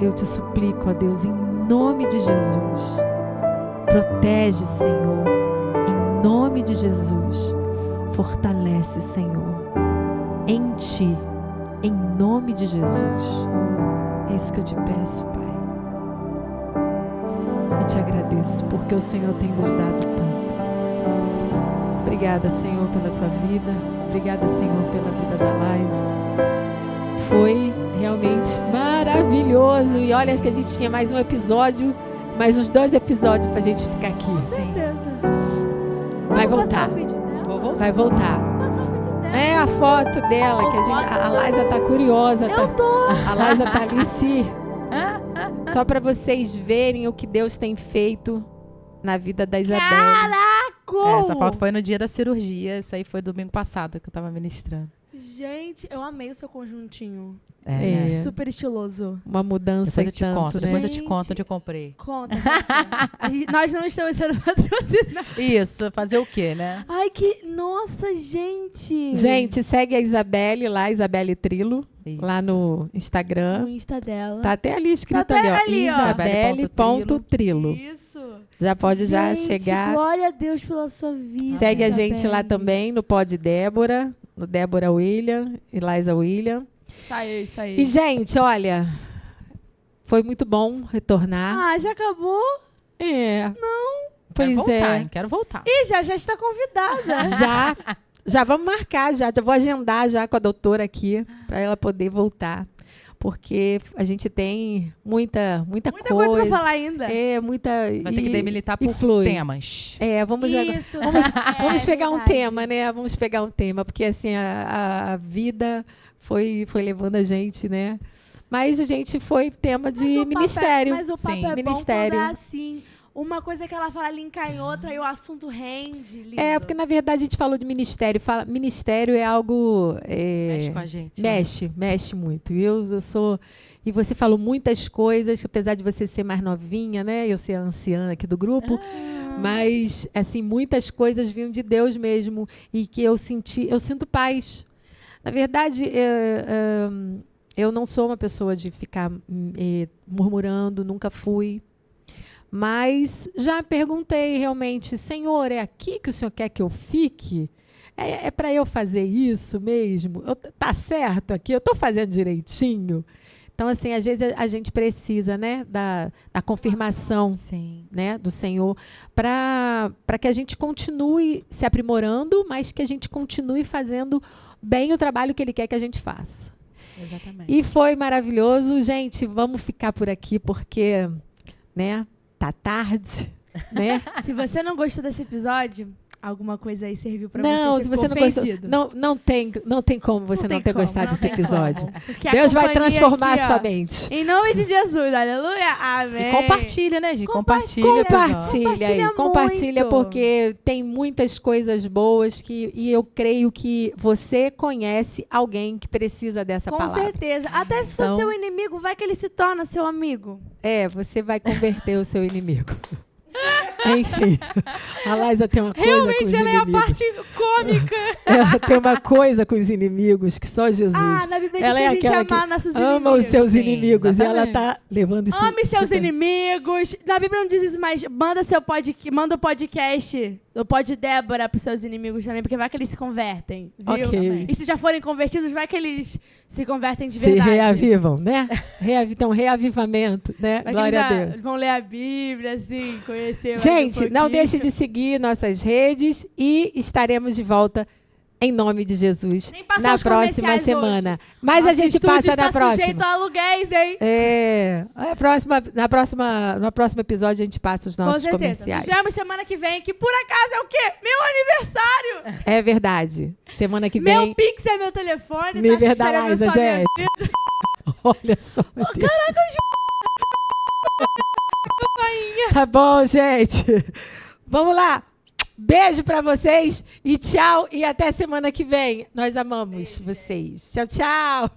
eu te suplico, ó Deus, em nome de Jesus, protege, Senhor, em nome de Jesus, fortalece, Senhor, em Ti, em nome de Jesus. É isso que eu te peço, Pai. E te agradeço, porque o Senhor tem nos dado tanto. Obrigada, Senhor, pela tua vida. Obrigada, Senhor, pela vida da Laisa. Foi realmente maravilhoso. E olha, acho que a gente tinha mais um episódio, mais uns 2 episódios pra gente ficar aqui. Com certeza. Vai Vamos voltar. passar o vídeo dela? Vou voltar. Vai voltar. Vamos passar o vídeo dela. É a foto dela, que a Laisa tá curiosa. Eu tô. A Laisa tá ali só pra vocês verem o que Deus tem feito na vida da Isabelle. Caraca! Essa foto foi no dia da cirurgia. Isso aí foi domingo passado que eu tava ministrando. Gente, eu amei o seu conjuntinho. É. Né? Super estiloso. Uma mudança Depois eu e te tanto, conto. né? Depois eu te Gente. conto onde eu comprei. Conta. Nós não estamos sendo patrocinados. Isso, fazer o quê, né? Ai, que... Nossa, gente. Gente, segue a Isabelle lá, Isabelle Trilo, Isso. lá no Instagram. No Insta dela. Tá até ali escrito Tá até ali, ó. Isabelle.trilo. Isso. Já pode já Gente, chegar. glória a Deus pela sua vida. Segue a gente lá Isabelle. também no Pod Débora, no Débora William, Eliza William. Isso aí. E, gente, olha, foi muito bom retornar. Ah, já acabou? É. Não. Pois Quero voltar, é. hein? Quero voltar. Ih, já está convidada. Já vamos marcar, já vou agendar já com a doutora aqui, para ela poder voltar. Porque a gente tem muita Muita coisa pra falar ainda. É, muita. Vai ter que demilitar e por flui. temas. É, vamos Isso. vamos pegar um verdade. tema, né? Vamos pegar um tema, porque assim, a vida foi levando a gente, né? Mas a gente foi tema de Mas o ministério. Mas o papo Sim. é Ministério. bom quando é assim. Uma coisa que ela fala linka em outra e o assunto rende. Lindo. É, porque na verdade a gente falou de ministério. Ministério é algo. Mexe com a gente. né? Mexe muito. Eu sou. E você falou muitas coisas, apesar de você ser mais novinha, né? Eu ser a anciã aqui do grupo. Mas, assim, muitas coisas vinham de Deus mesmo. E que eu sinto paz. Na verdade, eu não sou uma pessoa de ficar murmurando, nunca fui. Mas já perguntei realmente, Senhor, é aqui que o Senhor quer que eu fique? É para eu fazer isso mesmo? Tá certo aqui? Eu estou fazendo direitinho? Então, assim, às vezes a gente precisa, né, da confirmação, Sim. né, do Senhor, para que a gente continue se aprimorando, mas que a gente continue fazendo bem o trabalho que Ele quer que a gente faça. Exatamente. E foi maravilhoso. Gente, vamos ficar por aqui porque, né, tá tarde, né? Se você não gostou desse episódio, alguma coisa aí serviu pra Não, você. se Você você ficou não gostou, ofendido. não tem como você não tem ter como, gostado não desse tem episódio. como. Porque a Deus vai companhia transformar aqui, a ó, sua mente. Em nome de Jesus, aleluia, amém. E compartilha, né, Gi? Compartilha. Compartilha aí, compartilha muito. porque tem muitas coisas boas e eu creio que você conhece alguém que precisa dessa Com palavra. certeza. Até se for Então- seu inimigo, vai que ele se torna seu amigo. É, você vai converter o seu inimigo. Enfim, a Laísa tem uma coisa com os Realmente ela é a inimigos. parte cômica. Ela tem uma coisa com os inimigos que só Jesus. Ah, na Bíblia Ela diz é que a gente aquela que amar nossos ama inimigos. os seus Sim, inimigos. E ela exatamente. tá levando isso. Ame seus super- inimigos. Na Bíblia não diz isso, mas manda o podcast do Pod Débora pros seus inimigos também, porque vai que eles se convertem, viu? Ok. E se já forem convertidos, vai que eles se convertem de Se verdade. reavivam, né? Então, reavivamento, né? Vai que Glória a eles Deus. vão ler a Bíblia, assim, conhecer mais Gente, um não pouquinho. deixe de seguir nossas redes e estaremos de volta em nome de Jesus Nem passar na os próxima comerciais semana. hoje. Mas a Nosso gente estúdio passa está na próxima. sujeito a aluguéis, hein? No próximo episódio a gente passa os Com nossos certeza. comerciais. Nos vemos semana que vem, que por acaso é o quê? Meu aniversário! É verdade. Semana que vem. Meu Pix é meu telefone. Nível tá da Laísa, só minha gente. vida. Olha só. Meu Deus. Tá bom, gente. Vamos lá. Beijo pra vocês e tchau. E até semana que vem. Nós amamos vocês. Tchau, tchau.